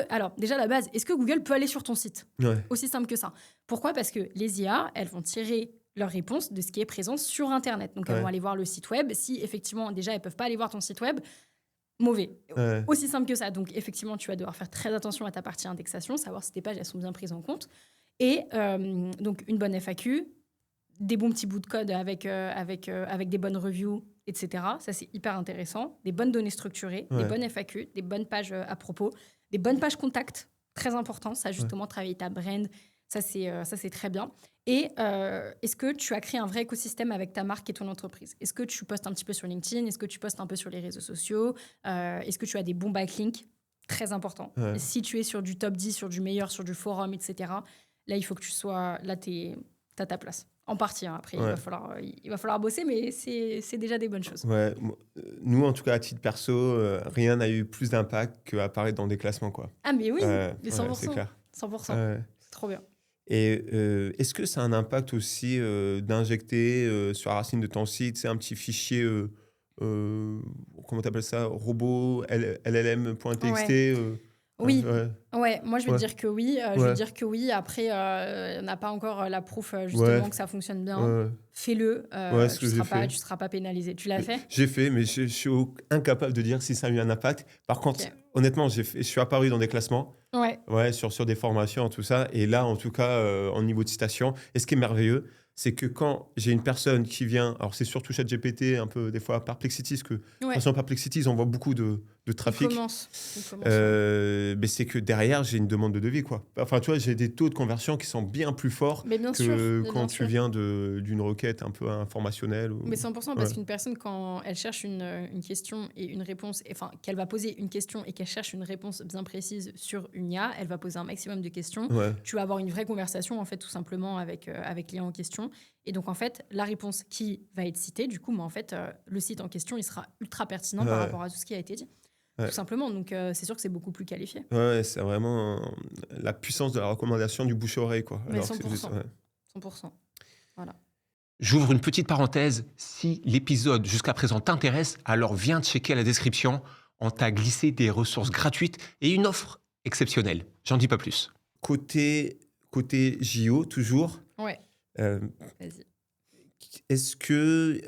Alors, déjà, à la base, est-ce que Google peut aller sur ton site? Ouais. Aussi simple que ça. Pourquoi? Parce que les IA, elles vont tirer leurs réponses de ce qui est présent sur Internet. Donc, elles Ouais. vont aller voir le site web. Si, effectivement, déjà, elles peuvent pas aller voir ton site web, mauvais. Ouais. Aussi simple que ça. Donc, effectivement, tu vas devoir faire très attention à ta partie indexation, savoir si tes pages, elles sont bien prises en compte. Et donc, une bonne FAQ, des bons petits bouts de code avec des bonnes reviews, etc. Ça, c'est hyper intéressant. Des bonnes données structurées, Ouais. des bonnes FAQ, des bonnes pages à propos, des bonnes pages contact, très important. Ça, justement, travailler ta brand, ça, c'est très bien. Et est-ce que tu as créé un vrai écosystème avec ta marque et ton entreprise? Est-ce que tu postes un petit peu sur LinkedIn? Est-ce que tu postes un peu sur les réseaux sociaux? Est-ce que tu as des bons backlinks? Très important. Ouais. Si tu es sur du top 10, sur du meilleur, sur du forum, etc., là, il faut que tu sois... Là, t'as ta place. En partie, hein. Après, Ouais. il va falloir bosser, mais c'est déjà des bonnes choses. Ouais, nous, en tout cas, à titre perso, rien n'a eu plus d'impact qu'apparaître dans des classements, quoi. Ah, mais oui, Ouais, mais ouais, 100%. c'est clair. 100%. Ouais. C'est trop bien. Et est-ce que ça a un impact aussi d'injecter sur la racine de ton site, c'est un petit fichier, comment t'appelles ça, robot, LLM.txt Oui. ouais. Moi, je vais Ouais. dire que oui. Je Ouais. vais dire que oui. Après, on n'a pas encore la proof, justement, Ouais. que ça fonctionne bien. Ouais. Fais-le. Ouais, ce tu que j'ai fait. tu seras pas pénalisé. Tu l'as fait? J'ai fait, mais je suis incapable de dire si ça a eu un impact. Par contre, Ok. honnêtement, je suis apparu dans des classements. Ouais. Ouais, sur des formations, tout ça. Et là, en tout cas, en niveau de citation. Et ce qui est merveilleux, c'est que quand j'ai une personne qui vient, alors c'est surtout ChatGPT, un peu des fois Perplexity, parce que Ouais. façon Perplexity, ils envoient beaucoup de trafic. Il commence. Mais c'est que derrière, j'ai une demande de devis, quoi. Enfin, tu vois, j'ai des taux de conversion qui sont bien plus forts Mais bien que sûr. Mais quand bien tu sûr. viens d'une requête un peu informationnelle. Mais 100%, parce Ouais. qu'une personne, quand elle cherche une question et une réponse, enfin, qu'elle va poser une question et qu'elle cherche une réponse bien précise sur une IA, elle va poser un maximum de questions. Ouais. Tu vas avoir une vraie conversation, en fait, tout simplement avec l'IA en question. Et donc, en fait, la réponse qui va être citée, du coup, mais en fait, le site en question, il sera ultra pertinent par Ouais. rapport à tout ce qui a été dit. Ouais. Tout simplement. Donc, c'est sûr que c'est beaucoup plus qualifié. Ouais, c'est vraiment la puissance de la recommandation du bouche-oreille, quoi. Mais Alors que 100%. c'est juste, ouais. 100%. Voilà. J'ouvre une petite parenthèse. Si l'épisode jusqu'à présent t'intéresse, alors viens checker la description. On t'a glissé des ressources gratuites et une offre exceptionnelle. J'en dis pas plus. Côté côté JO, toujours. Ouais, Euh, vas-y. Est-ce que...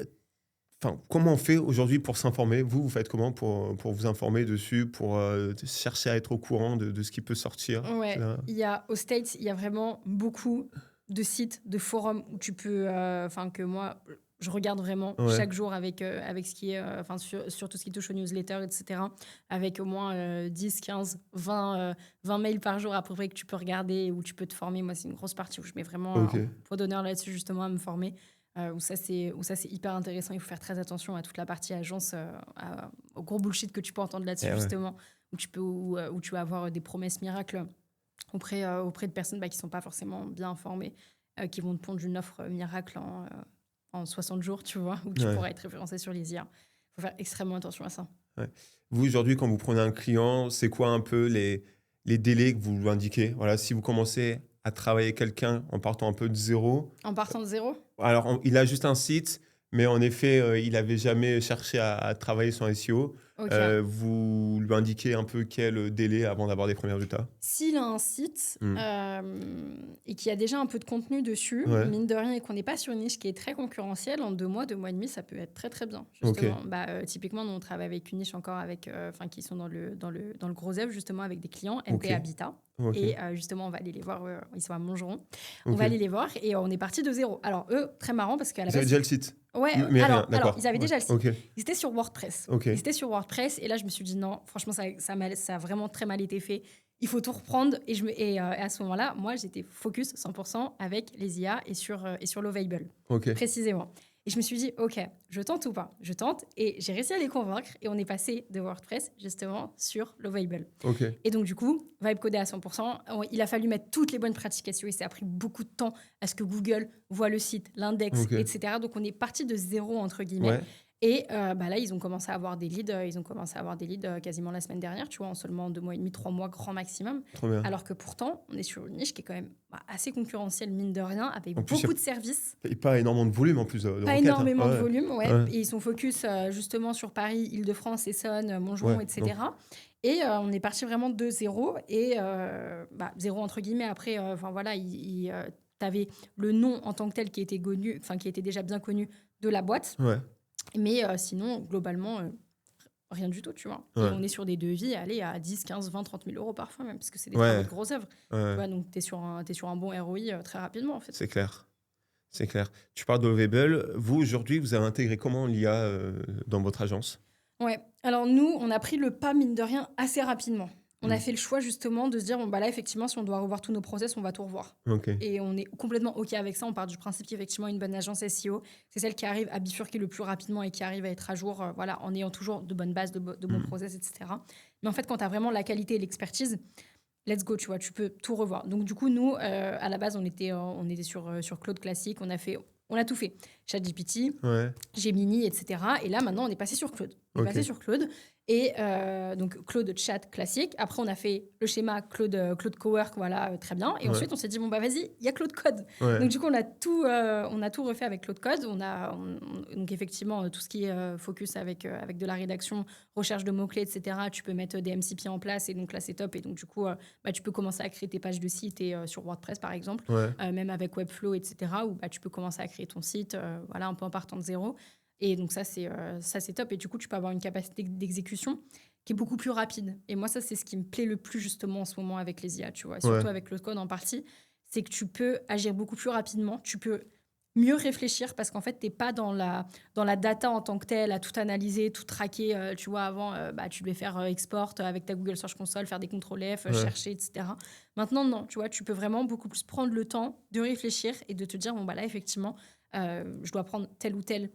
Enfin, comment on fait aujourd'hui pour s'informer? Vous faites comment pour vous informer dessus, pour chercher à être au courant de ce qui peut sortir? Ouais, Là. aux States, il y a vraiment beaucoup de sites, de forums où tu peux, enfin que moi, je regarde vraiment Ouais. chaque jour avec ce qui est, enfin sur tout ce qui touche aux newsletters, etc. Avec au moins 10, 15, 20 mails par jour à peu près que tu peux regarder, où tu peux te former. Moi, c'est une grosse partie où je mets vraiment Ok. un point d'honneur là-dessus justement à me former. Où ça c'est hyper intéressant. Il faut faire très attention à toute la partie agence, au gros bullshit que tu peux entendre là-dessus Eh ouais. justement, où tu vas avoir des promesses miracles auprès de personnes qui ne sont pas forcément bien informées, qui vont te pondre une offre miracle en 60 jours, tu vois, où tu Ouais. pourras être référencé sur les IA. Il faut faire extrêmement attention à ça. Vous, aujourd'hui, quand vous prenez un client, c'est quoi un peu les délais que vous lui indiquez? Voilà, si vous commencez à travailler avec quelqu'un en partant un peu de zéro, En partant de zéro? alors il a juste un site, mais en effet, il n'avait jamais cherché à travailler son SEO. Ok. Vous lui indiquez un peu quel délai avant d'avoir des premiers résultats? S'il a un site Mm. et qu'il y a déjà un peu de contenu dessus, Ouais. mine de rien, et qu'on n'est pas sur une niche qui est très concurrentielle, en 2 mois, 2 mois et demi, ça peut être très très bien. Justement. Typiquement, nous, on travaille avec une niche encore qui sont dans le gros œuvre, justement, avec des clients, MP Ok. Habitat. Ok. Et justement, on va aller les voir, ils sont à Montgeron. On Ok. va aller les voir et on est parti de zéro. Alors, eux, très marrant parce qu'à la Vous avez base. déjà le site? Ouais, Mais rien, alors, d'accord. ils avaient déjà le site. Ok. Ils étaient sur WordPress. Ok. Ils étaient sur WordPress et là, je me suis dit non, franchement, ça a vraiment très mal été fait. Il faut tout reprendre. Et à ce moment-là, moi, j'étais focus 100% avec les IA et sur Lovable, Ok. précisément. Et je me suis dit, OK, je tente ou pas? Je tente. Et j'ai réussi à les convaincre. Et on est passé de WordPress, justement, sur Lovable. Ok. Et donc, du coup, Vibe codé à 100%. Il a fallu mettre toutes les bonnes pratiques SEO et ça a pris beaucoup de temps à ce que Google voit le site, l'index, Ok. etc. Donc, on est parti de zéro, entre guillemets. Ouais. Et là, ils ont commencé à avoir des leads. Ils ont commencé à avoir des leads quasiment la semaine dernière, tu vois, en seulement 2 mois et demi, 3 mois, grand maximum. Trop bien. Alors que pourtant, on est sur une niche qui est quand même assez concurrentielle, mine de rien, avec En plus, beaucoup de services. Et pas énormément de volume en plus. De Pas requêtes, hein. énormément de Ouais. volume, ouais. Ouais. Et ils sont focus justement sur Paris, Île-de-France, Essonne, Montgeron, Ouais, etc. Et on est parti vraiment de zéro. Et zéro entre guillemets. Après, voilà, t'avais le nom en tant que tel qui était déjà bien connu de la boîte. Ouais. Mais sinon, globalement, rien du tout, tu vois. Ouais. Et on est sur des devis à 10, 15, 20, 30 000 euros parfois même, parce que c'est des Ouais. travaux de grosses œuvres. Ouais. Tu vois, donc, t'es sur un bon ROI très rapidement, en fait. C'est clair. C'est clair. Tu parles de Lovable. Vous, aujourd'hui, vous avez intégré comment l'IA dans votre agence? Ouais. Alors, nous, on a pris le pas, mine de rien, assez rapidement. On a Mm. fait le choix, justement, de se dire, bon, bah là, effectivement, si on doit revoir tous nos process, on va tout revoir. Ok. Et on est complètement OK avec ça. On part du principe qu'effectivement, une bonne agence SEO, c'est celle qui arrive à bifurquer le plus rapidement et qui arrive à être à jour, en ayant toujours de bonnes bases, de bons process, etc. Mais en fait, quand tu as vraiment la qualité et l'expertise, let's go, tu vois, tu peux tout revoir. Donc, du coup, nous, à la base, on était sur Claude classique. On a tout fait. ChatGPT, Ouais. Gemini, etc. Et là, maintenant, on est passé sur Claude. On est Ok. passé sur Claude. Et donc, Claude Chat classique. Après, on a fait le schéma Claude Cowork, voilà, très bien. Et Ouais. ensuite, on s'est dit, bon, bah vas-y, il y a Claude Code. Ouais. Donc, du coup, on a tout refait avec Claude Code. Donc, effectivement, tout ce qui est focus avec de la rédaction, recherche de mots-clés, etc. Tu peux mettre des MCP en place. Et donc, là, c'est top. Et donc, du coup, tu peux commencer à créer tes pages de site et, sur WordPress, par exemple. Ouais. Même avec Webflow, etc. Où tu peux commencer à créer ton site, un peu en partant de zéro. Et donc, ça, c'est top. Et du coup, tu peux avoir une capacité d'exécution qui est beaucoup plus rapide. Et moi, ça, c'est ce qui me plaît le plus, justement, en ce moment avec les IA, tu vois. Surtout avec le code en partie. C'est que tu peux agir beaucoup plus rapidement. Tu peux mieux réfléchir parce qu'en fait, tu n'es pas dans la data en tant que telle, à tout analyser, tout traquer. Tu vois, avant, tu devais faire export avec ta Google Search Console, faire des CTRL-F, chercher, etc. Maintenant, non. Tu vois, tu peux vraiment beaucoup plus prendre le temps de réfléchir et de te dire, bon, bah là, effectivement, je dois prendre telle ou telle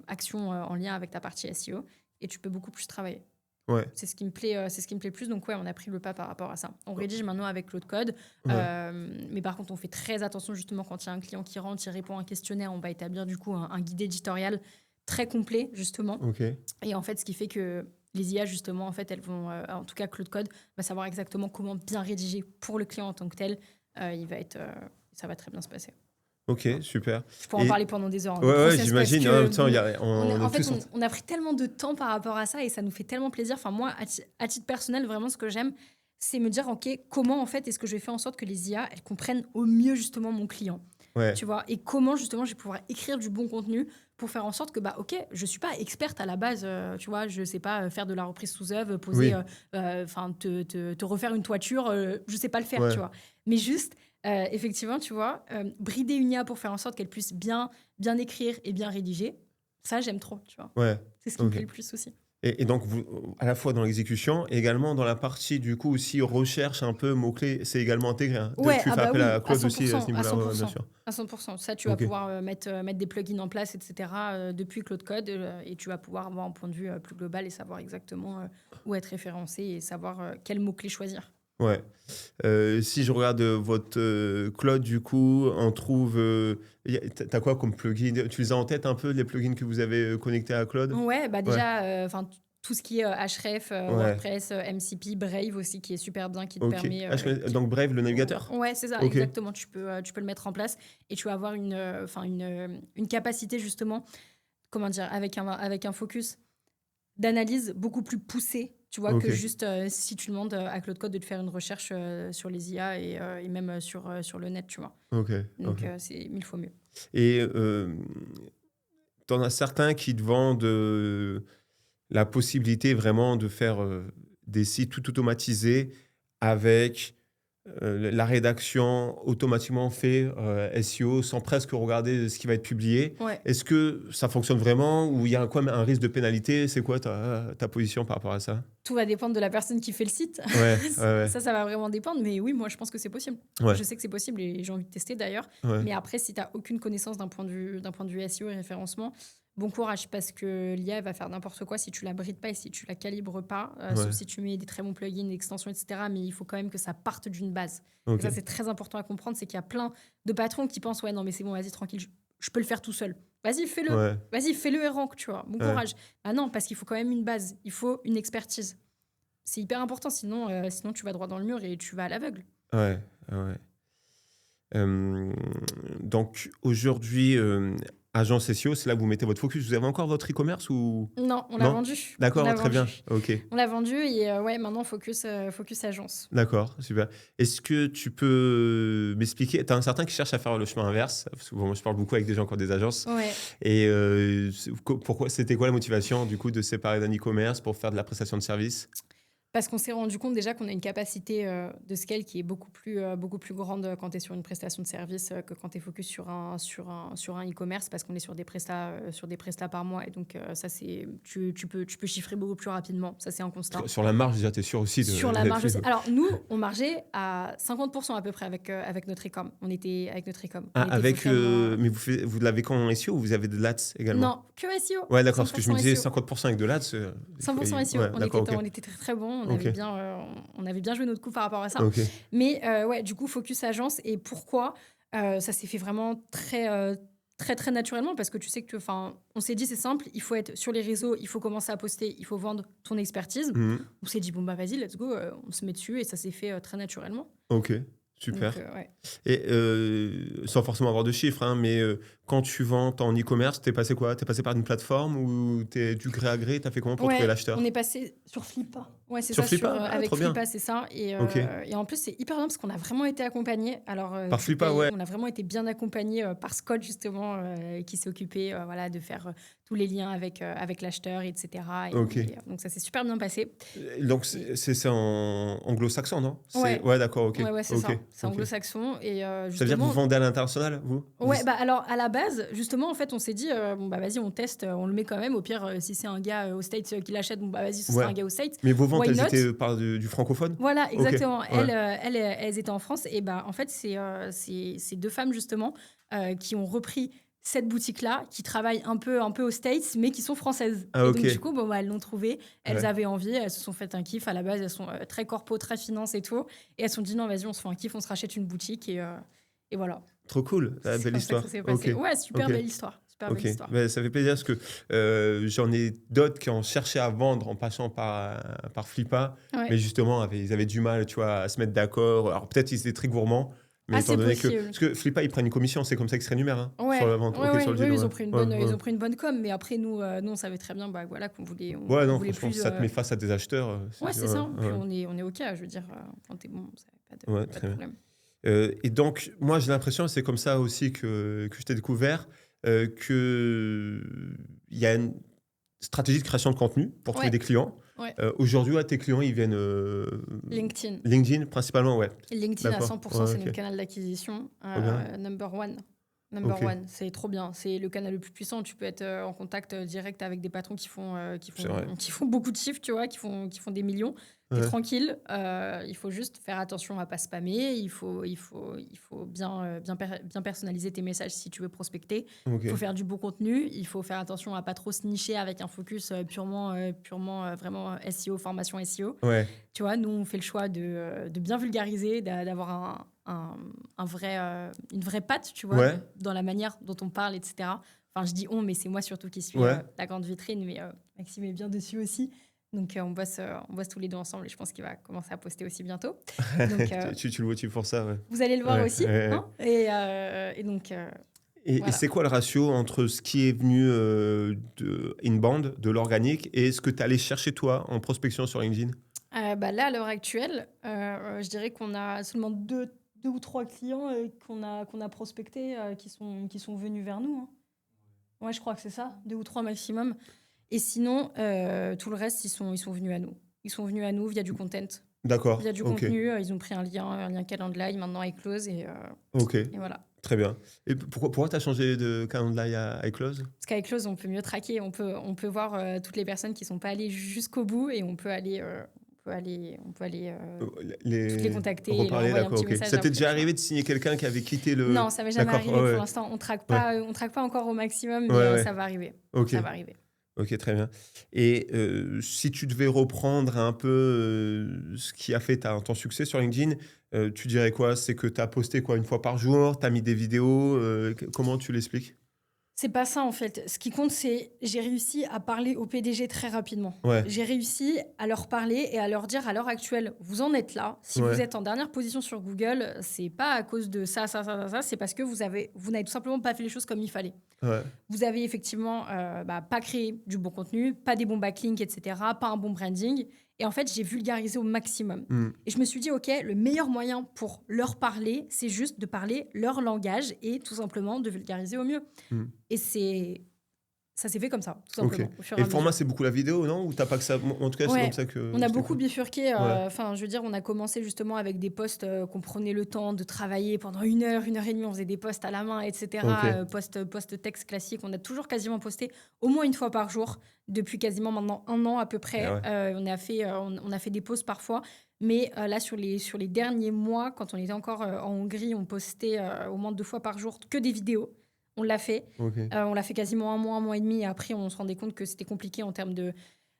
action en lien avec ta partie SEO et tu peux beaucoup plus travailler. Ouais. C'est ce qui me plaît plus. Donc, ouais, on a pris le pas par rapport à ça. On rédige maintenant avec Claude Code. Mais par contre, on fait très attention justement quand il y a un client qui rentre, il répond à un questionnaire. On va établir du coup un guide éditorial très complet, justement. Ok. Et en fait, ce qui fait que les IA, justement, en fait, elles vont, en tout cas, Claude Code va savoir exactement comment bien rédiger pour le client en tant que tel. Ça va très bien se passer. Ok, super. Je pourrais en parler pendant des heures. Ouais, j'imagine. On a pris tellement de temps par rapport à ça et ça nous fait tellement plaisir. Enfin, moi, à titre personnel, vraiment, ce que j'aime, c'est me dire, OK, comment en fait est-ce que je vais faire en sorte que les IA, elles comprennent au mieux justement mon client, Ouais. tu vois, et comment justement je vais pouvoir écrire du bon contenu pour faire en sorte que, bah, OK, je suis pas experte à la base, tu vois, je sais pas faire de la reprise sous œuvre, poser, Oui. enfin, te refaire une toiture, je sais pas le faire, Ouais. tu vois. Mais juste, effectivement, tu vois, brider une IA pour faire en sorte qu'elle puisse bien écrire et bien rédiger, ça, j'aime trop, tu vois. Ouais. C'est ce qui me Ok. plaît le plus aussi. Et donc, à la fois dans l'exécution et également dans la partie, du coup, aussi recherche un peu, mots-clés, c'est également intégré. Hein. Ouais, Tu ah fais bah appel oui, à à Claude aussi à 100%, ce à niveau-là, ouais, bien 100%, sûr. à 100%. Ça, tu vas Ok. pouvoir mettre des plugins en place, etc., depuis Claude Code, et tu vas pouvoir avoir un point de vue plus global et savoir exactement où être référencé et savoir quels mots-clés choisir. Ouais. Si je regarde votre Claude, du coup, on trouve. T'as quoi comme plugin? Tu les as en tête un peu, les plugins que vous avez connectés à Claude? Ouais, bah Ouais. déjà, tout ce qui est Href, Ouais. WordPress, MCP, Brave aussi, qui est super bien, qui te Ok. permet... Donc, Brave, le navigateur? Ouais, c'est ça, Ok. exactement. Tu peux le mettre en place et tu vas avoir une capacité justement, comment dire, avec un focus d'analyse beaucoup plus poussé, tu vois, que Ok. juste si tu demandes à Claude Code de te faire une recherche sur les IA et même sur le net, tu vois. Ok. Donc, Ok. c'est 1000 fois mieux. Et t'en as certains qui te vendent la possibilité vraiment de faire des sites tout automatisés avec la rédaction automatiquement fait SEO sans presque regarder ce qui va être publié. Ouais. Est-ce que ça fonctionne vraiment ou il y a quand même un risque de pénalité? C'est quoi ta position par rapport à ça? Tout va dépendre de la personne qui fait le site. Ouais, ouais, Ça va vraiment dépendre. Mais oui, moi, je pense que c'est possible. ouais, Je sais que c'est possible et j'ai envie de tester d'ailleurs. ouais, Mais après, si tu n'as aucune connaissance d'un point de vue SEO et référencement, bon courage parce que l'IA elle va faire n'importe quoi si tu la brides pas et si tu la calibres pas, ouais. sauf si tu mets des très bons plugins, des extensions, etc. Mais il faut quand même que ça parte d'une base. Ok. Et ça, c'est très important à comprendre, c'est qu'il y a plein de patrons qui pensent, ouais, non, mais c'est bon, vas-y, tranquille, je peux le faire tout seul. Vas-y, fais-le. Ouais, Vas-y, fais-le et rank, tu vois. Bon ouais, courage. Ah non, parce qu'il faut quand même une base. Il faut une expertise. C'est hyper important, sinon tu vas droit dans le mur et tu vas à l'aveugle. ouais, ouais. Euh, donc aujourd'hui, agence SEO, c'est là que vous mettez votre focus. Vous avez encore votre e-commerce ou Non, on l'a non? vendu. D'accord, On l'a très bien. vendu. Ok. On l'a vendu et ouais, maintenant focus agence. D'accord, super. Est-ce que tu peux m'expliquer? Tu as un certain qui cherche à faire le chemin inverse. Parce que, bon, moi, je parle beaucoup avec des gens qui ont des agences. Ouais. Et pourquoi, c'était quoi la motivation du coup de se séparer d'un e-commerce pour faire de la prestation de service? Parce qu'on s'est rendu compte déjà qu'on a une capacité de scale qui est beaucoup plus grande quand tu es sur une prestation de service que quand tu es focus sur un e-commerce parce qu'on est sur des prestats par mois. Et donc, ça, tu peux chiffrer beaucoup plus rapidement. Ça, c'est un constat. Sur la marge, déjà, tu es sûr aussi de. Sur la marge d'être- aussi. Alors, nous, on margeait à 50% à peu près avec notre e-com. On était avec notre e-com. Ah, On était avec. vraiment, Mais vous l'avez qu'en SEO ou vous avez de l'ADS également? Non, que SEO. Ouais, d'accord, parce que je me 100% disais SEO. 50% avec de l'ADS. 100% SEO. Ouais, d'accord, ok. On était très très bon. Ok. On avait bien joué notre coup par rapport à ça. Ok. Mais ouais, du coup, focus agence. Et pourquoi ça s'est fait vraiment très très naturellement parce que tu sais que, on s'est dit c'est simple, il faut être sur les réseaux, il faut commencer à poster, il faut vendre ton expertise. Mhm. On s'est dit bon bah vas-y, let's go, on se met dessus et ça s'est fait très naturellement. Ok, super. Donc, ouais. Et sans forcément avoir de chiffres, hein, mais quand tu vends en e-commerce, t'es passé quoi? T'es passé par une plateforme ou t'es du gré à gré? T'as fait comment pour trouver l'acheteur? On est passé sur Flippa. Ouais, c'est Sur ça, Flippa? Ah, avec trop bien. Flippa, c'est ça. Ok. Et en plus, c'est hyper bien parce qu'on a vraiment été accompagnés. Alors, Par Flippa, ouais. on a vraiment été bien accompagnés par Scott, justement, qui s'est occupé voilà, de faire tous les liens avec l'acheteur, etc. Ok. Donc, ça s'est super bien passé. Donc, c'est en anglo-saxon, non? Ouais. Ouais, d'accord, ok. Ouais, c'est Ok, ça. C'est ok. anglo-saxon. Et Ça veut dire que justement, vous vendez à l'international, vous? ouais, bah alors à la base, justement, en fait, on s'est dit, bon bah vas-y, on teste, on le met quand même. Au pire, si c'est un gars aux States qui l'achète, bon bah vas-y, ce sera Ouais. un gars aux States. Mais vos ventes, Why elles not? étaient par du francophone? Voilà, exactement. Ouais. Elles étaient en France. Et bah en fait, c'est deux femmes justement qui ont repris cette boutique-là, qui travaillent un peu aux States, mais qui sont françaises. Ah, et ok. donc du coup, bon, bah, elles l'ont trouvé. Elles Ouais. avaient envie, elles se sont fait un kiff. À la base, elles sont très corpo, très finance et tout. Et elles se sont dit non, vas-y, on se fait un kiff, on se rachète une boutique et voilà. Trop cool, C'est belle comme ça histoire. que ça s'est passé. Ok. Ouais, super Ok. belle histoire. Super Ok, belle histoire. ben, ça fait plaisir parce que j'en ai d'autres qui ont cherché à vendre en passant par Flippa, Ouais. mais justement, ils avaient du mal, tu vois, à se mettre d'accord. Alors peut-être ils étaient très gourmands, Mais Ah, étant c'est donné possible. parce que Flippa, ils prennent une commission, c'est comme ça qu'ils se rémunèrent hein, Ouais, sur la vente. ouais, Ok, ouais, sur le ouais, deal, ils ouais. ont pris une Ouais, bonne, ouais. ils ont pris une bonne com, mais après nous, on savait très bien, bah voilà, qu'on voulait, on Ouais, non, voulait franchement, plus. ça te met face à des acheteurs. Ouais, c'est ça. Puis ouais. on est ok, je veux dire, quand t'es bon, ça pas de, Ouais, pas de très bien. problème. Et donc, moi, j'ai l'impression, c'est comme ça aussi que je t'ai découvert, qu'il y a une stratégie de création de contenu pour trouver Ouais. des clients. Ouais. Aujourd'hui, ouais, tes clients, ils viennent LinkedIn. LinkedIn principalement, ouais. LinkedIn à D'accord. 100%, Ouais, c'est ok. notre canal d'acquisition. Trop bien. Number one. Ok. C'est trop bien. C'est le canal le plus puissant. Tu peux être en contact direct avec des patrons qui font C'est vrai. beaucoup de chiffres, tu vois, qui font des millions. T'es Ouais. tranquille. Il faut juste faire attention à pas spammer. Il faut bien personnaliser tes messages si tu veux prospecter. Ok. Il faut faire du bon contenu. Il faut faire attention à pas trop se nicher avec un focus purement vraiment SEO, formation SEO. Ouais. Tu vois, nous, on fait le choix de bien vulgariser, d'avoir une vraie patte, tu vois, Ouais. dans la manière dont on parle, etc. Enfin, je dis on, mais c'est moi surtout qui suis Ouais. la grande vitrine, mais Maxime est bien dessus aussi. Donc, on bosse tous les deux ensemble et je pense qu'il va commencer à poster aussi bientôt. Donc, tu le motives pour ça, ouais. vous allez le voir Ouais, aussi. ouais, Hein et donc, Et voilà. c'est quoi le ratio entre ce qui est venu de inbound, de l'organique, et ce que tu allé chercher toi en prospection sur LinkedIn? Là, à l'heure actuelle, je dirais qu'on a seulement deux ou trois clients qu'on a prospectés qui sont venus vers nous. Hein. Ouais, je crois que c'est ça, 2 ou 3 maximum. Et sinon, tout le reste, ils sont venus à nous. Ils sont venus à nous via du content, D'accord. via du Ok. contenu. Ils ont pris un lien Calendly, maintenant iClose et Ok. voilà. Très bien. Et pourquoi tu as changé de Calendly à iClose? Parce qu'aveclose, on peut mieux traquer. On peut voir toutes les personnes qui ne sont pas allées jusqu'au bout et on peut aller toutes les contacter et leur reparler, envoyer un d'accord, petit ok. message. Ça t'est après, déjà tu vois. arrivé de signer quelqu'un qui avait quitté le... Non, ça m'est jamais D'accord, arrivé ouais, pour l'instant. On traque pas encore au maximum, mais Ouais. ça va arriver. Ok. Ça va arriver. Ok, très bien. Et si tu devais reprendre un peu ce qui a fait ton succès sur LinkedIn, tu dirais quoi? C'est que tu as posté quoi, une fois par jour? Tu as mis des vidéos? Comment tu l'expliques? C'est pas ça en fait. Ce qui compte, c'est j'ai réussi à parler au PDG très rapidement. Ouais. J'ai réussi à leur parler et à leur dire à l'heure actuelle, vous en êtes là. Si Ouais. vous êtes en dernière position sur Google, c'est pas à cause de ça, c'est parce que vous n'avez tout simplement pas fait les choses comme il fallait. Ouais. Vous avez effectivement pas créé du bon contenu, pas des bons backlinks, etc., pas un bon branding. Et en fait, j'ai vulgarisé au maximum. Et je me suis dit, OK, le meilleur moyen pour leur parler, c'est juste de parler leur langage et tout simplement de vulgariser au mieux. Et ça s'est fait comme ça, tout simplement. Ok. Au fur Et et le à format, mesure. c'est beaucoup la vidéo, non? Ou t'as pas que ça? En tout cas, c'est Ouais. comme ça que... On a je beaucoup t'écoute. bifurqué. Ouais. Je veux dire, on a commencé justement avec des posts qu'on prenait le temps de travailler pendant 1 heure, 1 heure et demie. On faisait des posts à la main, etc. Ok. Post texte classique. On a toujours quasiment posté au moins 1 fois par jour depuis quasiment maintenant 1 an à peu près. Ah ouais. On a fait des pauses parfois. Mais là, sur les derniers mois, quand on était encore en Hongrie, on postait au moins 2 fois par jour que des vidéos. On l'a fait. Ok. On l'a fait quasiment 1 mois et demi. Et après, on se rendait compte que c'était compliqué en termes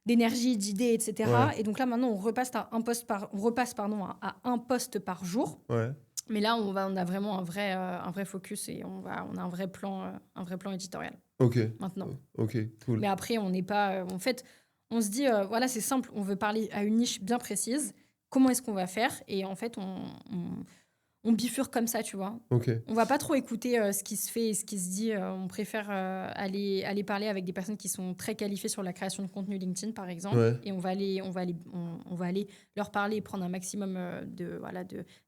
d'énergie, d'idées, etc. Ouais. Et donc là, maintenant, on repasse à un post par jour. Ouais. Mais là, on a vraiment un vrai focus et on a un vrai plan éditorial Ok. maintenant. Ok, cool. Mais après, on n'est pas... en fait, on se dit, voilà, c'est simple. On veut parler à une niche bien précise. Comment est-ce qu'on va faire? Et en fait, on bifurque comme ça, tu vois. Ok. On va pas trop écouter ce qui se fait et ce qui se dit. On préfère aller parler avec des personnes qui sont très qualifiées sur la création de contenu LinkedIn, par exemple. Ouais. Et on va aller leur parler et prendre un maximum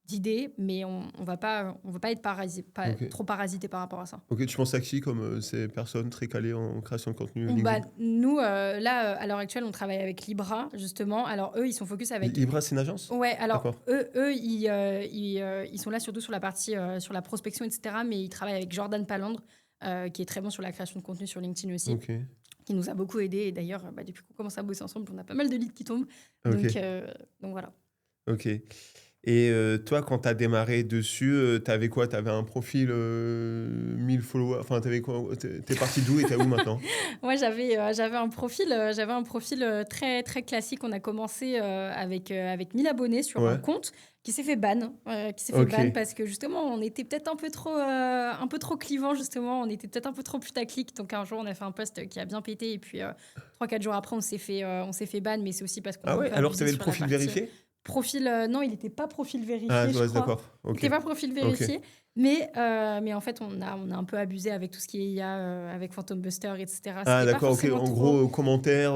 d'idées, mais on va pas être Ok. trop parasité par rapport à ça. Ok, tu penses à qui comme ces personnes très calées en création de contenu Bah, LinkedIn? nous, là, à l'heure actuelle, on travaille avec Libra, justement. Alors, eux, ils sont focus avec... Libra, c'est une agence? Ouais, alors D'accord. eux ils sont là surtout sur la partie sur la prospection, etc. Mais ils travaillent avec Jordan Palandre, qui est très bon sur la création de contenu sur LinkedIn aussi, Ok. qui nous a beaucoup aidé. Et d'ailleurs, depuis qu'on commence à bosser ensemble, on a pas mal de leads qui tombent. Ok. Donc voilà. Ok. Et toi, quand tu as démarré dessus, tu avais quoi? Tu avais un profil 1000 followers? Enfin, t'avais quoi? T'es parti d'où et t'es où maintenant? Moi, j'avais un profil très, très classique. On a commencé avec 1000 abonnés sur Ouais. un compte qui s'est fait ban. Ok. Parce que justement, on était peut-être un peu trop clivant, justement. On était peut-être un peu trop putaclic. Donc un jour, on a fait un post qui a bien pété. Et puis 3-4 jours après, on s'est fait ban. Mais c'est aussi parce qu'on Ah a un ouais? peu Alors, tu abusé avais le sur la profil partie- vérifié? Non, il n'était pas profil vérifié, Ah, je ouais, crois. d'accord. Il Ok. n'était pas profil vérifié. Mais en fait, on a un peu abusé avec tout ce qui est IA, avec Phantom Buster, etc. Ah, C'était pas d'accord, ok. forcément En trop... gros, commentaire,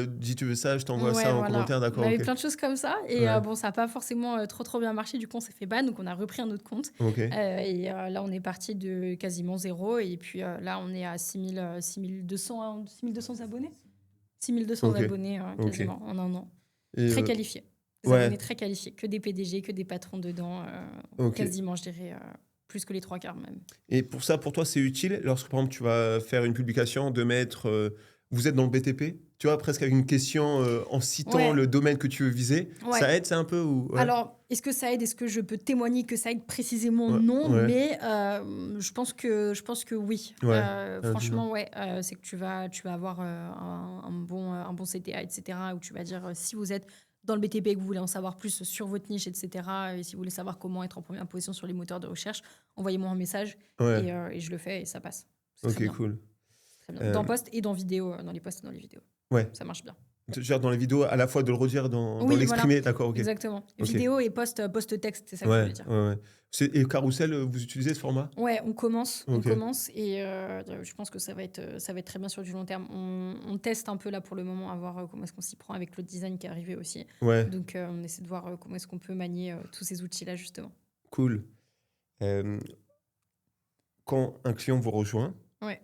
dis tu veux ça, je t'envoie Ouais, ça en voilà. commentaire, On d'accord, avait ok. plein de choses comme ça. Et Ouais. bon, ça n'a pas forcément trop bien marché. Du coup, on s'est fait ban. Donc, on a repris un autre compte. Ok. Là, on est parti de quasiment 0. Et puis là, on est à 6200 abonnés. 6200 Ok. abonnés Ok. quasiment en un an. Et, Très qualifiés. Des ouais. abonnés très qualifiés. Que des PDG, que des patrons dedans. Ok. Quasiment, je dirais. Plus que les 3/4 même. Et pour ça, pour toi, c'est utile lorsque, par exemple, tu vas faire une publication de mettre vous êtes dans le BTP, tu vois, presque avec une question en citant Ouais. le domaine que tu veux viser. Ouais. Ça aide, c'est un peu ou... Ouais. Alors, est-ce que ça aide? Est-ce que je peux témoigner que ça aide précisément? Ouais, Non, ouais. mais je pense que oui. Ouais. Franchement, ouais, c'est que tu vas avoir un bon CTA, etc., où tu vas dire si vous êtes dans le BTP et que vous voulez en savoir plus sur votre niche, etc., et si vous voulez savoir comment être en première position sur les moteurs de recherche, envoyez-moi un message Ouais. et je le fais et ça passe. C'est Ok, très bien. cool. Très bien. Dans post et dans vidéo, dans les posts et dans les vidéos. Ouais. Ça marche bien. Tu gères dans les vidéos à la fois de le redire dans Oui, l'exprimer, voilà. d'accord, ok. Exactement. Ok. Vidéo et post-texte, c'est ça que je Ouais, voulais dire. ouais. Et Carousel, vous utilisez ce format? Ouais, on commence Ok. et je pense que ça va être très bien sur du long terme. On teste un peu là pour le moment à voir comment est-ce qu'on s'y prend avec le design qui est arrivé aussi. Ouais, Donc on essaie de voir comment est-ce qu'on peut manier tous ces outils-là justement. cool. Quand un client vous rejoint, Ouais.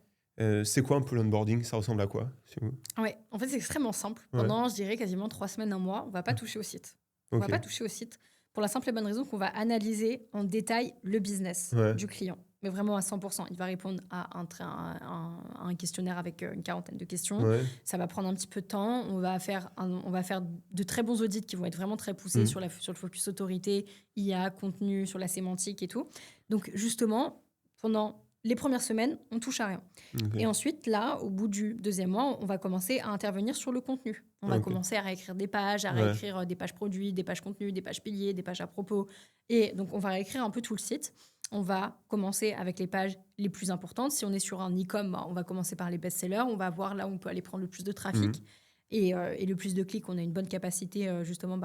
c'est quoi un peu l'onboarding? Ça ressemble à quoi chez vous? Ouais, en fait c'est extrêmement simple. Ouais. Pendant, je dirais, quasiment 3 semaines, un mois, on va pas toucher au site. On va Ok. pas toucher au site pour la simple et bonne raison qu'on va analyser en détail le business Ouais. du client. Mais vraiment à 100%. Il va répondre à un questionnaire avec une 40aine de questions. Ouais. Ça va prendre un petit peu de temps. On va faire de très bons audits qui vont être vraiment très poussés sur le focus autorité, IA, contenu, sur la sémantique et tout. Donc justement, pendant les premières semaines, on touche à rien. Ok. Et ensuite, là, au bout du 2e mois, on va commencer à intervenir sur le contenu. On va Ok. commencer à réécrire des pages, à Ouais. réécrire des pages produits, des pages contenus, des pages piliers, des pages à propos. Et donc, on va réécrire un peu tout le site. On va commencer avec les pages les plus importantes. Si on est sur un e-com, on va commencer par les best-sellers. On va voir là où on peut aller prendre le plus de trafic et le plus de clics. On a une bonne capacité justement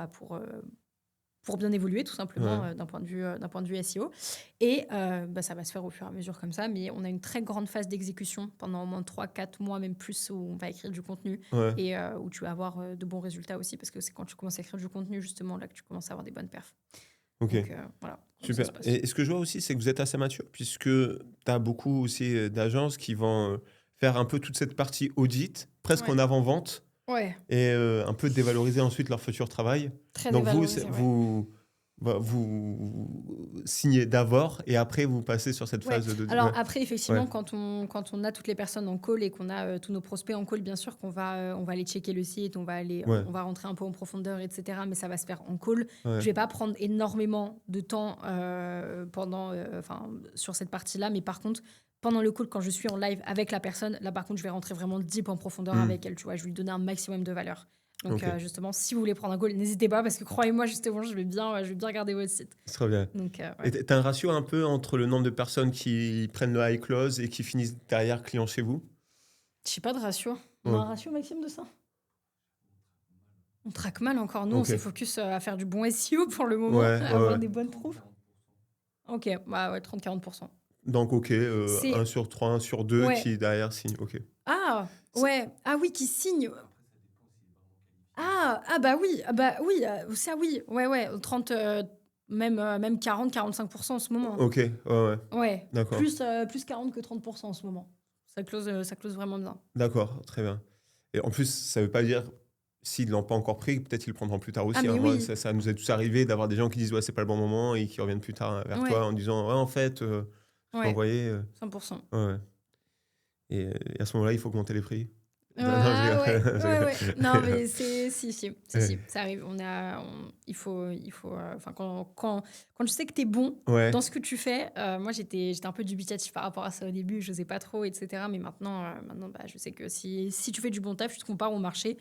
pour bien évoluer, tout simplement, d'un point de vue SEO. Et ça va se faire au fur et à mesure comme ça. Mais on a une très grande phase d'exécution pendant au moins 3-4 mois, même plus, où on va écrire du contenu Ouais. et où tu vas avoir de bons résultats aussi, parce que c'est quand tu commences à écrire du contenu, justement, là que tu commences à avoir des bonnes perfs. Ok. Donc, voilà. comment ça Super. se passe. Et ce que je vois aussi, c'est que vous êtes assez mature, puisque tu as beaucoup aussi d'agences qui vont faire un peu toute cette partie audit, presque Ouais. en avant-vente, Ouais, et un peu dévaloriser ensuite leur futur travail. très Donc dévalorisé, ouais. vous signez d'abord et après vous passez sur cette Ouais. phase de... Alors ouais. après, effectivement, Ouais. quand on a toutes les personnes en call et qu'on a tous nos prospects en call, bien sûr qu'on va, on va aller checker le site, on va rentrer un peu en profondeur, etc. Mais ça va se faire en call. Ouais. Je vais pas prendre énormément de temps sur cette partie-là, mais par contre, pendant le call, quand je suis en live avec la personne, là par contre, je vais rentrer vraiment deep en profondeur avec elle. Tu vois, je vais lui donner un maximum de valeur. Donc Ok. justement, si vous voulez prendre un call, n'hésitez pas parce que croyez-moi, justement, je vais bien regarder votre site. C'est très bien. Donc Et t'as un ratio un peu entre le nombre de personnes qui prennent le high close et qui finissent derrière client chez vous? Je sais pas de ratio. On a Ouais. un ratio, Maxime, de ça? On traque mal encore. Nous, on Ok. s'est focus à faire du bon SEO pour le moment, Ouais, à ouais, avoir ouais. des bonnes profs. Ok, bah ouais, 30-40%. Donc, ok, C'est- 1 sur 3, 1 sur 2 Ouais. qui derrière signe. Ok. Ah, ouais. Ah oui, qui signe. Ah bah oui, ça oui. Ouais, 30, même 40-45% en ce moment. Ok, ouais. Ouais, D'accord. plus 40 que 30% en ce moment. Ça close vraiment bien. D'accord, très bien. Et en plus, ça veut pas dire s'ils l'ont pas encore pris, peut-être ils le prendront plus tard aussi. Ah, mais Moi, oui. ça nous est tous arrivé d'avoir des gens qui disent ouais, c'est pas le bon moment et qui reviennent plus tard vers Ouais. toi en disant ouais, en fait, je peux Ouais, envoyer. 100%. Ouais. Et à ce moment-là, il faut augmenter les prix. Non, Ah je rigole. ouais. Non, mais si, Ouais. ça arrive. Il faut, quand je sais que t'es bon Ouais. dans ce que tu fais, moi j'étais un peu dubitatif par rapport à ça au début, je sais pas trop, etc. Mais maintenant, bah, je sais que si tu fais du bon taf, tu te compares au marché,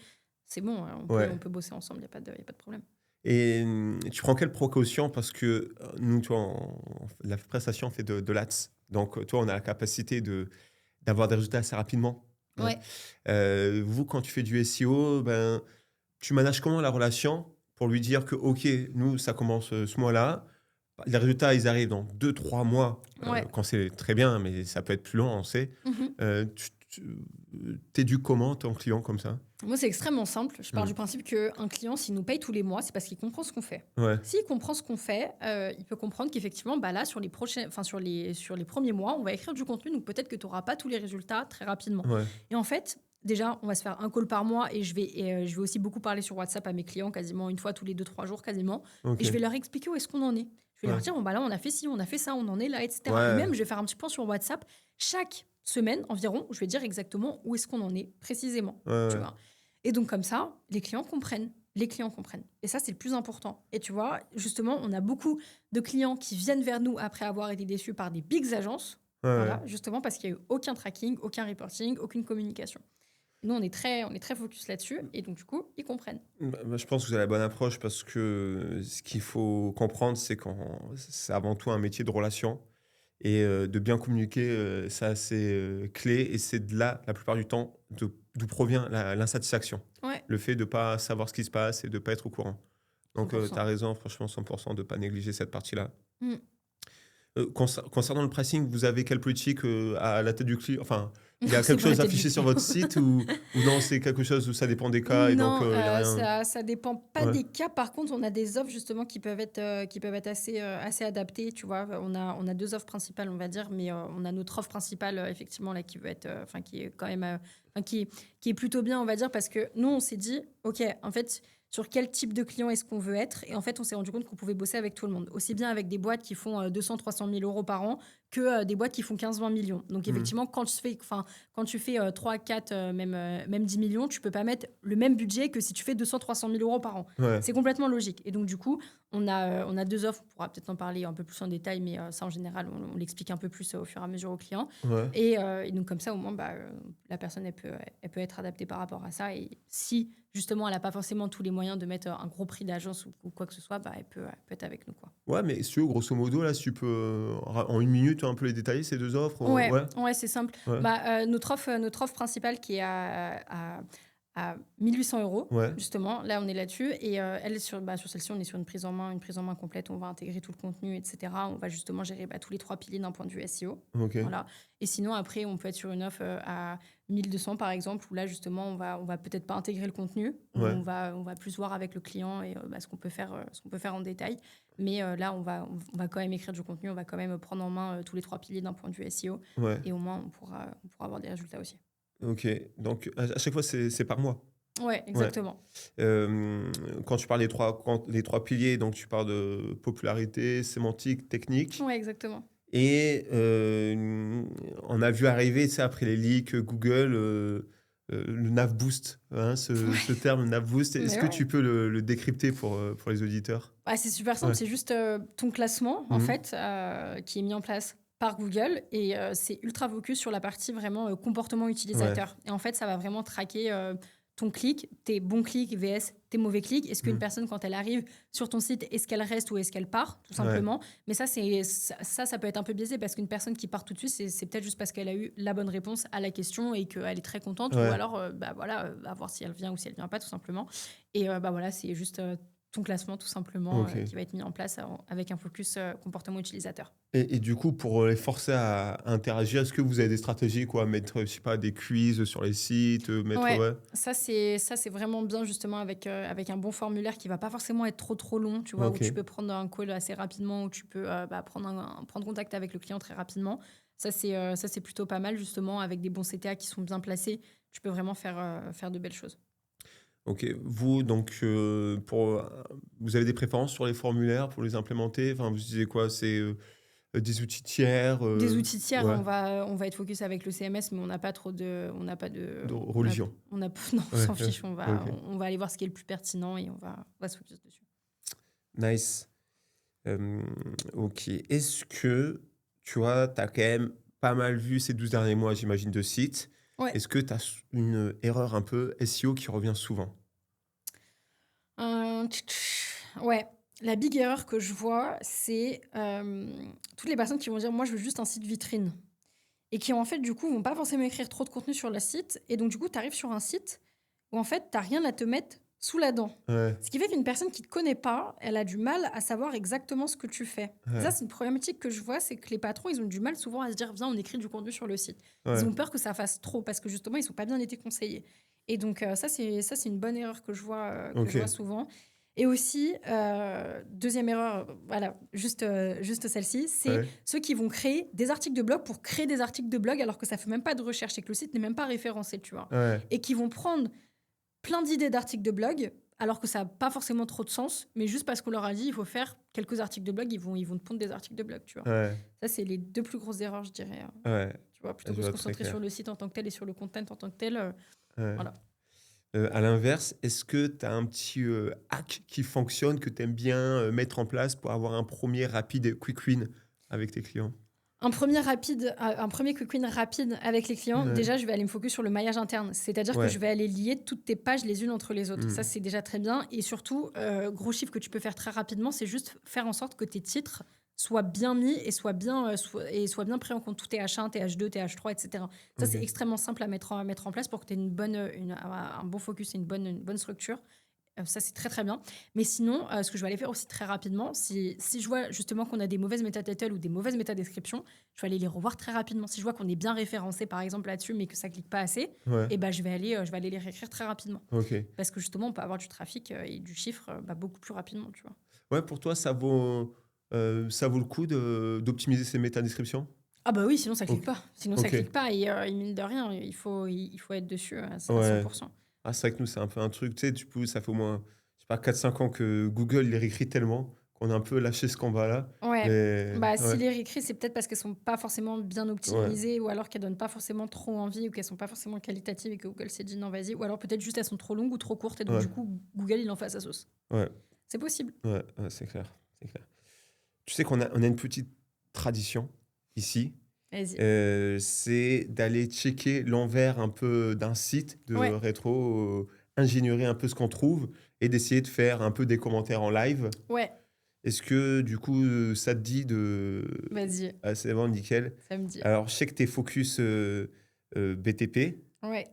c'est bon, on peut bosser ensemble, il n'y a pas de problème. Et tu prends quelles précautions? Parce que nous, tu vois, la prestation on fait de l'ADS. Donc, toi, on a la capacité d'avoir des résultats assez rapidement. Ouais. Vous, quand tu fais du SEO, tu manages comment la relation pour lui dire que, OK, nous, ça commence ce mois-là. Les résultats, ils arrivent dans 2-3 mois, Ouais. quand c'est très bien, mais ça peut être plus long, on sait. Mhm. T'éduques comment ton client comme ça? Moi, c'est extrêmement simple. Je pars Mm. du principe qu'un client, s'il nous paye tous les mois, c'est parce qu'il comprend ce qu'on fait. Ouais, S'il comprend ce qu'on fait, il peut comprendre qu'effectivement, là, sur les premiers mois, on va écrire du contenu. Donc peut-être que tu n'auras pas tous les résultats très rapidement. ouais, Et en fait, déjà, on va se faire un call par mois et je vais aussi beaucoup parler sur WhatsApp à mes clients, quasiment une fois tous les 2-3 jours, quasiment. OK. Et je vais leur expliquer où est-ce qu'on en est. Je vais leur Ouais. dire, là, on a fait ci, on a fait ça, on en est là, etc. Ouais. Et même, je vais faire un petit point sur WhatsApp chaque semaine environ, où je vais dire exactement où est-ce qu'on en est précisément. Ouais, Tu ouais. vois. Et donc, comme ça, les clients comprennent. Les clients comprennent. Et ça, c'est le plus important. Et tu vois, justement, on a beaucoup de clients qui viennent vers nous après avoir été déçus par des big agences. Ouais, Voilà, ouais. justement parce qu'il n'y a eu aucun tracking, aucun reporting, aucune communication. Nous, on est très focus là-dessus. Et donc, du coup, ils comprennent. Je pense que vous avez la bonne approche parce que ce qu'il faut comprendre, c'est c'est avant tout un métier de relation et de bien communiquer, ça c'est clé et c'est de là, la plupart du temps, d'où provient l'insatisfaction. Ouais. Le fait de ne pas savoir ce qui se passe et de ne pas être au courant. Donc, 100%. tu as raison, franchement, 100% de ne pas négliger cette partie-là. Mm. Concernant le pricing, vous avez quelle politique à la tête du client? Enfin, il y a C'est quelque pas la chose tête affiché du sur client. votre site ou non, c'est quelque chose où ça dépend des cas et donc Non, il n'y a rien. ça dépend pas Ouais. des cas. Par contre, on a des offres justement qui peuvent être assez adaptées. Tu vois, on a 2 offres principales, on va dire, mais on a notre offre principale effectivement là qui veut être, qui est quand même, qui est plutôt bien, on va dire, parce que nous on s'est dit, ok, en fait, sur quel type de client est-ce qu'on veut être? Et en fait, on s'est rendu compte qu'on pouvait bosser avec tout le monde, aussi bien avec des boîtes qui font 200-300 000 euros par an que des boîtes qui font 15-20 millions. Donc effectivement, quand tu fais 3, 4, même 10 millions, tu peux pas mettre le même budget que si tu fais 200-300 000 euros par an. Ouais. C'est complètement logique. Et donc, du coup, on a 2 offres. On pourra peut-être en parler un peu plus en détail, mais ça, en général, on l'explique un peu plus au fur et à mesure aux clients. Ouais. Et donc, comme ça, au moins, la personne, elle peut être adaptée par rapport à ça. Et si, justement, elle n'a pas forcément tous les moyens de mettre un gros prix d'agence ou quoi que ce soit, elle peut être avec nous, quoi. Ouais, mais si tu veux, grosso modo, là, si tu peux, en une minute, un peu les détailler, ces 2 offres. Ouais, c'est simple. Ouais. Notre offre principale qui est à 1800 euros, Ouais. justement, là on est là-dessus. Et elle, sur celle-ci, on est sur une prise en main complète. On va intégrer tout le contenu, etc. On va justement gérer tous les 3 piliers d'un point de vue SEO. Ok. Voilà. Et sinon, après, on peut être sur une offre à 1200 par exemple, où là, justement, on va peut-être pas intégrer le contenu. Ouais. On va plus voir avec le client et ce qu'on peut faire en détail. Mais là, on va quand même écrire du contenu, on va quand même prendre en main tous les 3 piliers d'un point de vue SEO. Ouais. Et au moins, on pourra avoir des résultats aussi. Ok. Donc, à chaque fois, c'est par mois. Ouais, exactement. Quand tu parles les 3 piliers, donc tu parles de popularité, sémantique, technique. Ouais, exactement. Et on a vu arriver, tu sais, après les leaks Google, le nav boost, hein, ce terme nav boost. Est-ce Mais que ouais. tu peux le décrypter pour les auditeurs? C'est super simple, Ouais. c'est juste ton classement, en Mhm. fait, qui est mis en place par Google. Et c'est ultra focus sur la partie vraiment comportement utilisateur. Et en fait, ça va vraiment traquer ton clic, tes bons clics vs tes mauvais clics. Est-ce qu'une personne, quand elle arrive sur ton site, est-ce qu'elle reste ou est-ce qu'elle part, tout simplement. Mais ça peut être un peu biaisé parce qu'une personne qui part tout de suite, c'est peut-être juste parce qu'elle a eu la bonne réponse à la question et qu'elle est très contente. Ouais. Ou alors, à voir si elle vient ou si elle vient pas, tout simplement. Et voilà, c'est juste ton classement, tout simplement, Ok. qui va être mis en place avec un focus comportement utilisateur. Et du coup, pour les forcer à interagir, est-ce que vous avez des stratégies, quoi, mettre, je sais pas, des quiz sur les sites, mettre, Ouais. Ça, c'est vraiment bien, justement, avec un bon formulaire qui va pas forcément être trop long, tu vois, Ok. où tu peux prendre un call assez rapidement, où tu peux prendre contact avec le client très rapidement. Ça, c'est plutôt pas mal, justement, avec des bons CTA qui sont bien placés. Tu peux vraiment faire de belles choses. Ok. Vous, donc, vous avez des préférences sur les formulaires pour les implémenter? Enfin, vous disiez quoi? C'est des outils tiers? Des outils tiers, ouais. on va être focus avec le CMS, mais on n'a pas de De religion. non, on Ouais, s'en fiche. ok. On va aller voir ce qui est le plus pertinent et on va se focus dessus. Nice. Ok. Est-ce que, tu vois, tu as quand même pas mal vu ces 12 derniers mois, j'imagine, de sites. Ouais. Est-ce que tu as une erreur un peu SEO qui revient souvent? Ouais. La big erreur que je vois, c'est toutes les personnes qui vont dire « moi, je veux juste un site vitrine ». Et qui, en fait, du coup, vont pas forcément écrire trop de contenu sur le site. Et donc, du coup, tu arrives sur un site où, en fait, tu n'as rien à te mettre sous la dent. Ouais. Ce qui fait qu'une personne qui ne te connaît pas, elle a du mal à savoir exactement ce que tu fais. Ouais. Ça, c'est une problématique que je vois, c'est que les patrons, ils ont du mal souvent à se dire, viens, on écrit du contenu sur le site. Ouais. Ils ont peur que ça fasse trop parce que justement, ils ne sont pas bien été conseillés. Et donc, ça, c'est une bonne erreur que je vois, Ok. souvent. Et aussi, deuxième erreur, voilà, juste celle-ci, c'est Ouais. ceux qui vont créer des articles de blog pour créer des articles de blog alors que ça ne fait même pas de recherche et que le site n'est même pas référencé, tu vois. Ouais. Et qui vont prendre plein d'idées d'articles de blog alors que ça n'a pas forcément trop de sens, mais juste parce qu'on leur a dit il faut faire quelques articles de blog, ils vont te pondre des articles de blog, tu vois. Ouais. Ça, c'est les deux plus grosses erreurs, je dirais. Ouais. Tu vois, plutôt Je que de se vois très concentrer clair. sur le site en tant que tel et sur le content en tant que tel. Ouais. Voilà. À l'inverse, est-ce que tu as un petit hack qui fonctionne, que tu aimes bien mettre en place pour avoir un premier rapide quick win avec tes clients? Un premier quick win rapide avec les clients, Ouais. déjà, je vais aller me focus sur le maillage interne. C'est-à-dire Ouais. que je vais aller lier toutes tes pages les unes entre les autres. Mm. Ça, c'est déjà très bien. Et surtout, gros chiffre que tu peux faire très rapidement, c'est juste faire en sorte que tes titres soient bien mis et soient bien pris en compte. Tout TH1, TH2, TH3, etc. Ça, Ok. c'est extrêmement simple à mettre en place pour que tu aies un bon focus et une bonne structure. Ça, c'est très, très bien. Mais sinon, ce que je vais aller faire aussi très rapidement, si je vois justement qu'on a des mauvaises métatitles ou des mauvaises métadescriptions, je vais aller les revoir très rapidement. Si je vois qu'on est bien référencé, par exemple, là-dessus, mais que ça clique pas assez, Ouais. et ben, je vais aller les réécrire très rapidement. Ok. Parce que justement, on peut avoir du trafic et du chiffre beaucoup plus rapidement, tu vois. Ouais, pour toi, ça vaut le coup d'optimiser ces métadescriptions? Ah bah oui, sinon ça clique Ok. pas. Sinon ça Ok. clique pas et mine de rien, il faut être dessus à Ouais. 100%. Ah, c'est vrai que nous, c'est un peu un truc, tu sais, ça fait au moins, je sais pas, 4-5 ans que Google les réécrit tellement qu'on a un peu lâché ce combat-là. Ouais. Mais Bah, ouais. si les réécrits, c'est peut-être parce qu'elles sont pas forcément bien optimisées ou alors qu'elles donnent pas forcément trop envie ou qu'elles sont pas forcément qualitatives et que Google s'est dit non, vas-y. Ou alors peut-être juste elles sont trop longues ou trop courtes et donc Ouais. du coup, Google, il en fait à sa sauce. Ouais. C'est possible. Ouais, ouais, c'est clair, c'est clair. Tu sais qu'on a une petite tradition ici, Vas-y. c'est d'aller checker l'envers un peu d'un site de Ouais. rétro, ingénierie un peu ce qu'on trouve et d'essayer de faire un peu des commentaires en live. Ouais, Est-ce que du coup, ça te dit de... vas-y. Ah, c'est bon, nickel. Ça me dit. Alors, je sais que tu es focus BTP, Ouais.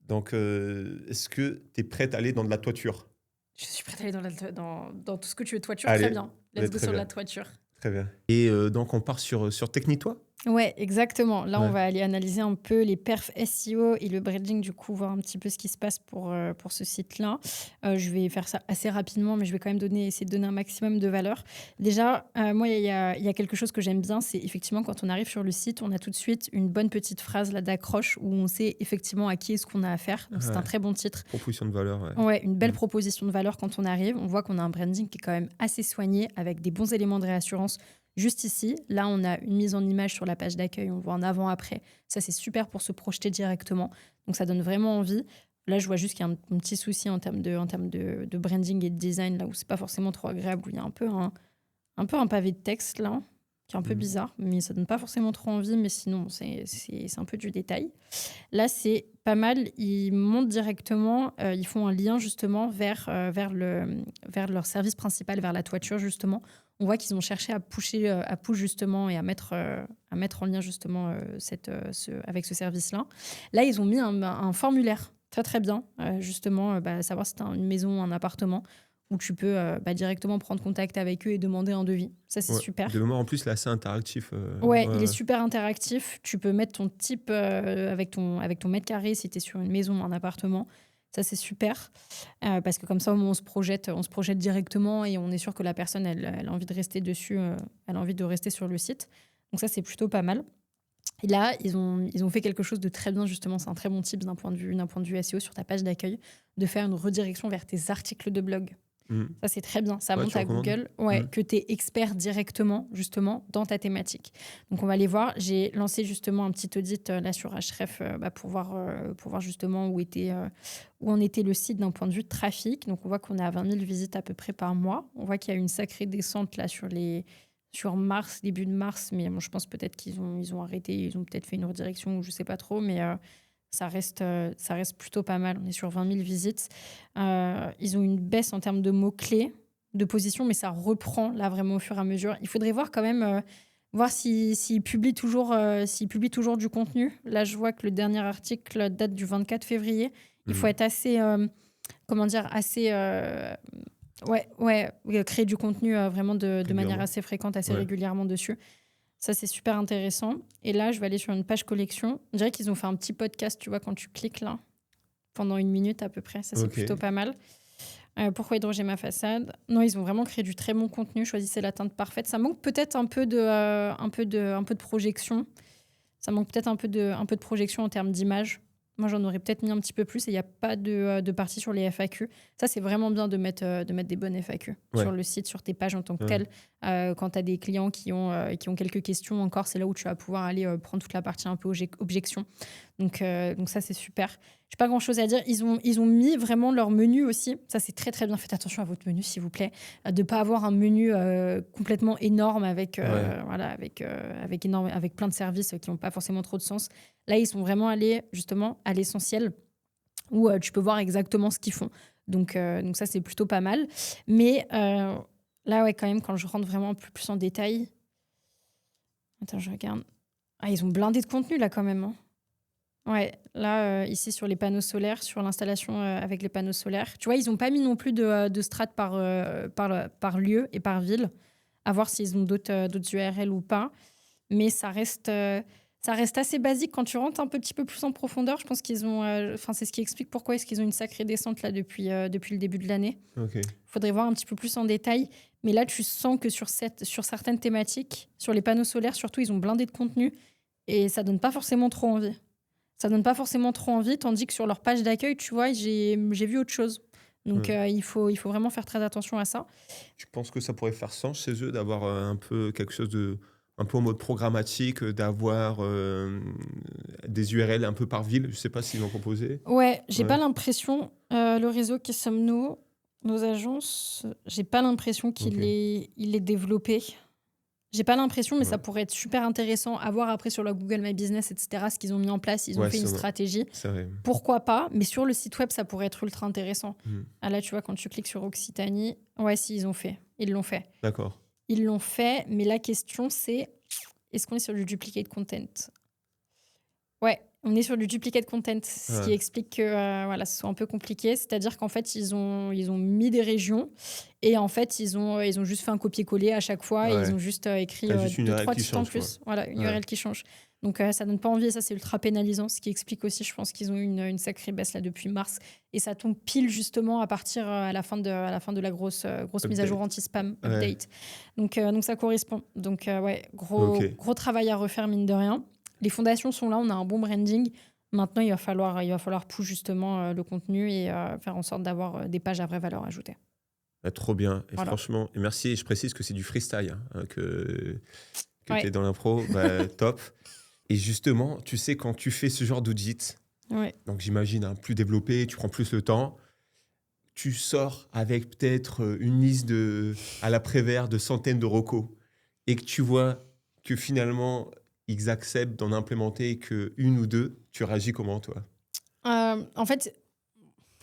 donc est-ce que tu es prête à aller dans de la toiture? Je suis prête à aller dans tout ce que tu veux. Toiture, Allez. très bien. Let's Ouais, go très sur bien. la toiture. Très bien. Et donc, on part sur Technitoi? Ouais, exactement. Là, Ouais. on va aller analyser un peu les perfs SEO et le branding, du coup, voir un petit peu ce qui se passe pour ce site-là. Je vais faire ça assez rapidement, mais je vais quand même essayer de donner un maximum de valeur. Déjà, moi, il y a quelque chose que j'aime bien, c'est effectivement quand on arrive sur le site, on a tout de suite une bonne petite phrase là d'accroche où on sait effectivement à qui est-ce qu'on a affaire. Donc, c'est un Ouais. très bon titre. Proposition de valeur, ouais. Ouais, une belle Mm. proposition de valeur quand on arrive. On voit qu'on a un branding qui est quand même assez soigné avec des bons éléments de réassurance. Juste ici, là, on a une mise en image sur la page d'accueil. On voit en avant-après. Ça, c'est super pour se projeter directement. Donc, ça donne vraiment envie. Là, je vois juste qu'il y a un petit souci en termes de branding et de design, là où c'est pas forcément trop agréable, où il y a un peu un pavé de texte, là, qui est un peu bizarre, mais ça donne pas forcément trop envie. Mais sinon, c'est un peu du détail. Là, c'est pas mal. Ils montent directement, ils font un lien justement vers leur service principal, vers la toiture justement. On voit qu'ils ont cherché à push justement et à mettre en lien justement avec ce service-là. Là, ils ont mis un formulaire très très bien, justement, savoir si tu as une maison ou un appartement, où tu peux directement prendre contact avec eux et demander un devis. Ça, c'est Ouais. super. De mémoire, en plus, là, c'est interactif. Ouais, il est super interactif. Tu peux mettre ton type avec ton mètre carré si tu es sur une maison ou un appartement. Ça, c'est super. Parce que comme ça, au moins, on se projette directement et on est sûr que la personne, elle a envie de rester dessus, elle a envie de rester sur le site. Donc ça, c'est plutôt pas mal. Et là, ils ont fait quelque chose de très bien, justement. C'est un très bon type d'un point de vue SEO sur ta page d'accueil, de faire une redirection vers tes articles de blog. Mm. Ça, c'est très bien. Ça Ouais, montre tu à recommandes? Google que tu es expert directement, justement, dans ta thématique. Donc, on va aller voir. J'ai lancé justement un petit audit là sur Ahref pour voir justement où en était le site d'un point de vue de trafic. Donc, on voit qu'on est à 20 000 visites à peu près par mois. On voit qu'il y a une sacrée descente là sur mars, début de mars. Mais bon, je pense peut-être qu'ils ont arrêté. Ils ont peut-être fait une redirection ou je ne sais pas trop. Mais ça reste plutôt pas mal. On est sur 20 000 visites. Ils ont une baisse en termes de mots-clés, de position, mais ça reprend là vraiment au fur et à mesure. Il faudrait voir quand même, voir s'ils publient toujours du contenu. Là, je vois que le dernier article date du 24 février. Il faut être assez comment dire, assez... créer du contenu vraiment de manière assez fréquente, assez régulièrement dessus. Ça, c'est super intéressant. Et là, je vais aller sur une page collection. On dirait qu'ils ont fait un petit podcast, tu vois, quand tu cliques là, pendant 1 minute à peu près. Ça, c'est plutôt pas mal. Pourquoi hydroger ma façade? Non, ils ont vraiment créé du très bon contenu. Choisissez la teinte parfaite. Ça manque peut-être un peu de projection. Ça manque peut-être un peu de projection en termes d'image. Moi, j'en aurais peut-être mis un petit peu plus et il n'y a pas de partie sur les FAQ. Ça, c'est vraiment bien de mettre des bonnes FAQ sur le site, sur tes pages en tant que telles. Quand tu as des clients qui ont quelques questions encore, c'est là où tu vas pouvoir aller prendre toute la partie un peu objection. Donc ça, c'est super. Je n'ai pas grand-chose à dire. Ils ont mis vraiment leur menu aussi. Ça, c'est très, très bien. Faites attention à votre menu, s'il vous plaît. De ne pas avoir un menu complètement énorme avec plein de services qui n'ont pas forcément trop de sens. Là, ils sont vraiment allés justement à l'essentiel où tu peux voir exactement ce qu'ils font. Donc ça, c'est plutôt pas mal. Mais là, quand même, quand je rentre vraiment un peu plus en détail... Attends, je regarde. Ah, ils ont blindé de contenu, là, quand même. Hein. Ouais, là, ici, sur les panneaux solaires, sur l'installation avec les panneaux solaires. Tu vois, ils n'ont pas mis non plus de strat par lieu et par ville, à voir s'ils ont d'autres URL ou pas. Mais ça reste assez basique. Quand tu rentres un petit peu plus en profondeur, je pense qu'ils ont... c'est ce qui explique pourquoi est-ce qu'ils ont une sacrée descente là, depuis le début de l'année. Il faudrait voir un petit peu plus en détail. Mais là, tu sens que sur certaines thématiques, sur les panneaux solaires, surtout, ils ont blindé de contenu. Et ça donne pas forcément trop envie. Tandis que sur leur page d'accueil, tu vois, j'ai vu autre chose. Donc, il faut vraiment faire très attention à ça. Tu penses que ça pourrait faire sens chez eux d'avoir un peu quelque chose un peu en mode programmatique, d'avoir des URL un peu par ville? Je ne sais pas s'ils l'ont proposé. Ouais, j'ai pas l'impression. Le réseau qui sommes-nous, nos agences, j'ai pas l'impression qu'il est développé. J'ai pas l'impression, mais ça pourrait être super intéressant à voir après sur la Google My Business, etc. Ce qu'ils ont mis en place, ils ont fait une stratégie. C'est vrai. Pourquoi pas? Mais sur le site web, ça pourrait être ultra intéressant. Ah là, tu vois, quand tu cliques sur Occitanie, ils l'ont fait. D'accord. Ils l'ont fait, mais la question c'est, est-ce qu'on est sur du duplicate content? Ouais, on est sur du duplicate content, ce qui explique que ce soit un peu compliqué. C'est-à-dire qu'en fait, ils ont mis des régions et en fait, ils ont juste fait un copier-coller à chaque fois et ils ont juste écrit 2-3 titres en plus. Voilà, une URL qui change. Donc, ça donne pas envie et ça, c'est ultra pénalisant, ce qui explique aussi, je pense qu'ils ont eu une sacrée baisse là depuis mars et ça tombe pile justement à partir à la fin de la grosse mise à jour anti-spam update. Donc, ça correspond. Donc, gros travail à refaire, mine de rien. Les fondations sont là, on a un bon branding. Maintenant, il va falloir push justement le contenu et faire en sorte d'avoir des pages à vraie valeur ajoutée. Trop bien. Et franchement, et merci. Et je précise que c'est du freestyle que tu es dans l'impro. Top. Et justement, tu sais, quand tu fais ce genre d'audit, donc j'imagine plus développé, tu prends plus le temps, tu sors avec peut-être une liste à la Prévert de centaines de recos et que tu vois que finalement... ils acceptent d'en implémenter qu'une ou deux, tu réagis comment, toi? En fait,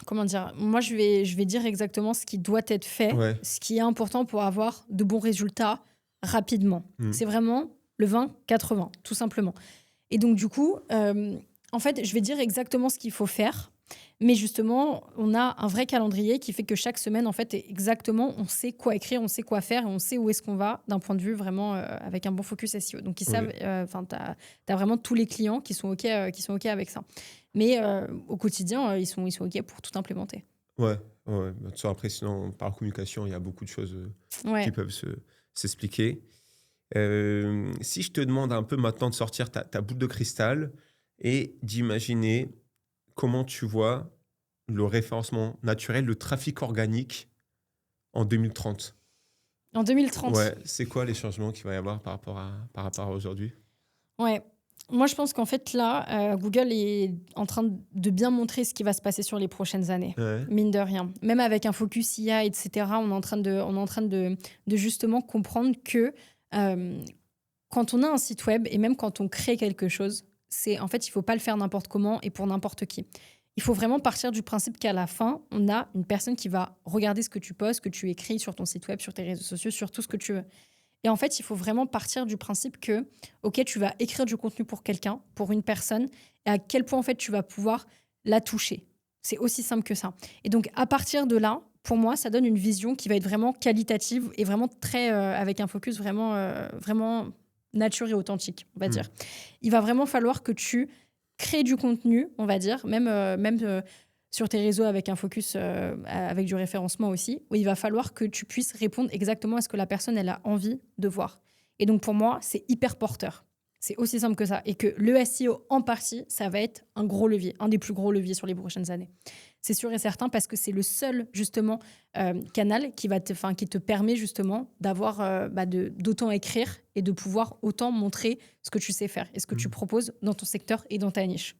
comment dire? Moi, je vais dire exactement ce qui doit être fait, ce qui est important pour avoir de bons résultats rapidement. C'est vraiment le 20-80, tout simplement. Et donc, du coup, en fait, je vais dire exactement ce qu'il faut faire. Mais justement, on a un vrai calendrier qui fait que chaque semaine, en fait, exactement, on sait quoi écrire, on sait quoi faire et on sait où est-ce qu'on va d'un point de vue vraiment avec un bon focus SEO. Donc, ils savent, t'as vraiment tous les clients qui sont OK avec ça. Mais au quotidien, ils sont OK pour tout implémenter. Ouais. Après, sinon, par communication, il y a beaucoup de choses qui peuvent s'expliquer. Si je te demande un peu maintenant de sortir ta boule de cristal et d'imaginer comment tu vois le référencement naturel, le trafic organique en 2030? En 2030? Ouais, c'est quoi les changements qu'il va y avoir par rapport à aujourd'hui? Ouais, moi je pense qu'en fait là, Google est en train de bien montrer ce qui va se passer sur les prochaines années, mine de rien. Même avec un focus IA, etc., on est en train de justement comprendre que quand on a un site web et même quand on crée quelque chose, en fait, il ne faut pas le faire n'importe comment et pour n'importe qui. Il faut vraiment partir du principe qu'à la fin, on a une personne qui va regarder ce que tu postes, ce que tu écris sur ton site web, sur tes réseaux sociaux, sur tout ce que tu veux. Et en fait, il faut vraiment partir du principe que, OK, tu vas écrire du contenu pour quelqu'un, pour une personne, et à quel point, en fait, tu vas pouvoir la toucher. C'est aussi simple que ça. Et donc, à partir de là, pour moi, ça donne une vision qui va être vraiment qualitative et vraiment très, avec un focus vraiment nature et authentique, on va dire. Il va vraiment falloir que tu crées du contenu, on va dire, même sur tes réseaux avec un focus, avec du référencement aussi, où il va falloir que tu puisses répondre exactement à ce que la personne elle a envie de voir. Et donc, pour moi, c'est hyper porteur. C'est aussi simple que ça. Et que le SEO, en partie, ça va être un gros levier, un des plus gros leviers sur les prochaines années. C'est sûr et certain parce que c'est le seul, justement, canal qui te permet, justement, d'autant écrire et de pouvoir autant montrer ce que tu sais faire et ce que tu proposes dans ton secteur et dans ta niche.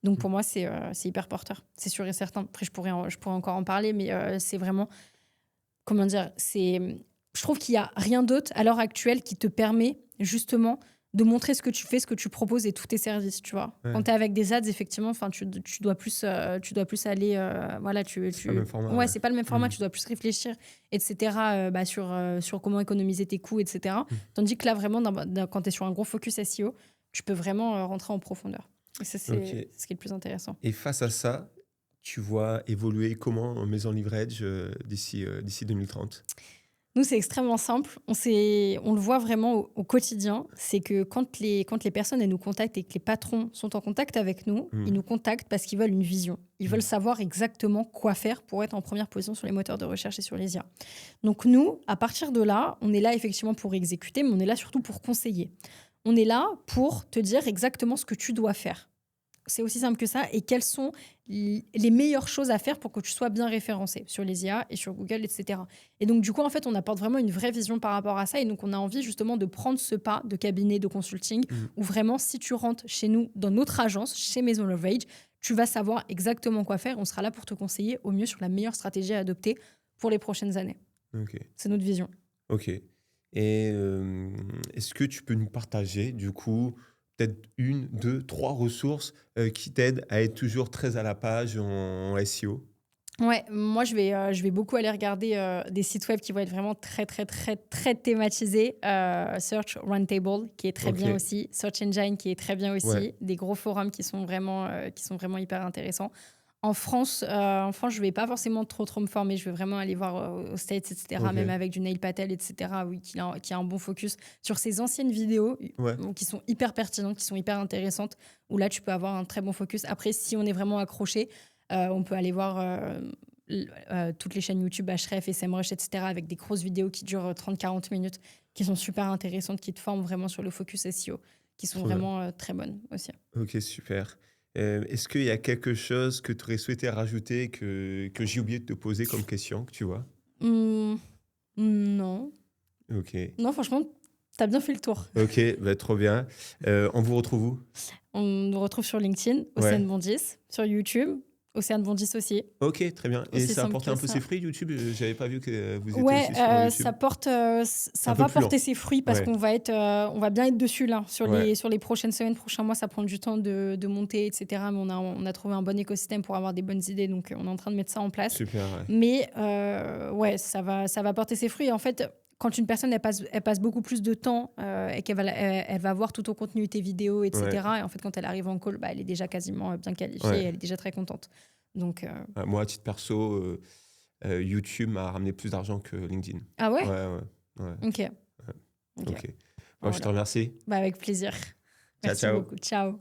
Donc, pour moi, c'est hyper porteur. C'est sûr et certain. Après, je pourrais encore en parler, mais c'est vraiment... Comment dire, je trouve qu'il n'y a rien d'autre à l'heure actuelle qui te permet, justement, de montrer ce que tu fais, ce que tu proposes et tous tes services, tu vois. Ouais. Quand tu es avec des ads, effectivement, tu dois plus aller... C'est pas le même format. Ouais, c'est pas le même format, tu dois plus réfléchir, etc., sur comment économiser tes coûts, etc. Tandis que là, vraiment, quand tu es sur un gros focus SEO, tu peux vraiment rentrer en profondeur. Et ça, c'est ce qui est le plus intéressant. Et face à ça, tu vois évoluer comment Maison Leverage d'ici 2030 ? Nous, c'est extrêmement simple. On le voit vraiment au quotidien. C'est que quand les personnes elles nous contactent et que les patrons sont en contact avec nous, ils nous contactent parce qu'ils veulent une vision. Ils veulent savoir exactement quoi faire pour être en première position sur les moteurs de recherche et sur les IA. Donc nous, à partir de là, on est là effectivement pour exécuter, mais on est là surtout pour conseiller. On est là pour te dire exactement ce que tu dois faire. C'est aussi simple que ça. Et quelles sont les meilleures choses à faire pour que tu sois bien référencé sur les IA et sur Google, etc. Et donc, du coup, en fait, on apporte vraiment une vraie vision par rapport à ça. Et donc, on a envie justement de prendre ce pas de cabinet de consulting où vraiment, si tu rentres chez nous, dans notre agence, chez Maison Leverage, tu vas savoir exactement quoi faire. On sera là pour te conseiller au mieux sur la meilleure stratégie à adopter pour les prochaines années. Okay. C'est notre vision. Ok. Et est-ce que tu peux nous partager, du coup, peut-être 1, 2, 3 ressources qui t'aident à être toujours très à la page en SEO? Ouais, moi je vais beaucoup aller regarder des sites web qui vont être vraiment très très très très thématisés. Search Roundtable qui est très bien aussi, Search Engine qui est très bien aussi, des gros forums qui sont vraiment hyper intéressants. En France, je vais pas forcément trop me former. Je vais vraiment aller voir aux States, etc. Même avec du Neil Patel, etc. Oui, qui a un bon focus sur ses anciennes vidéos qui sont hyper pertinentes, qui sont hyper intéressantes. Où là, tu peux avoir un très bon focus. Après, si on est vraiment accroché, on peut aller voir toutes les chaînes YouTube, Href, SEMrush, etc. avec des grosses vidéos qui durent 30-40 minutes, qui sont super intéressantes, qui te forment vraiment sur le focus SEO, qui sont vraiment très bonnes aussi. Ok, super. Est-ce qu'il y a quelque chose que tu aurais souhaité rajouter que j'ai oublié de te poser comme question, que tu vois? Non. Ok. Non, franchement, tu as bien fait le tour. Ok, trop bien. On vous retrouve où? On nous retrouve sur LinkedIn, Océane Bondis, sur YouTube, Océane Bondis aussi. Ok, très bien. Et Aussi ça a simple porté que un peu ça. ses fruits, YouTube? J'avais pas vu que vous étiez aussi sur YouTube. Ça va porter ses fruits parce qu'on va bien être dessus là. Sur les prochaines semaines, prochains mois, ça prend du temps de monter, etc. Mais on a trouvé un bon écosystème pour avoir des bonnes idées, donc on est en train de mettre ça en place. Super, Mais ça va porter ses fruits. En fait, quand une personne elle passe beaucoup plus de temps et elle va voir tout ton contenu, tes vidéos, etc. Et en fait, quand elle arrive en call, elle est déjà quasiment bien qualifiée et elle est déjà très contente. Donc, moi, à titre perso, YouTube m'a ramené plus d'argent que LinkedIn. Ah ouais? Ouais. Ok. Bon, je te remercie. Avec plaisir. Ciao, Merci ciao. beaucoup. Ciao.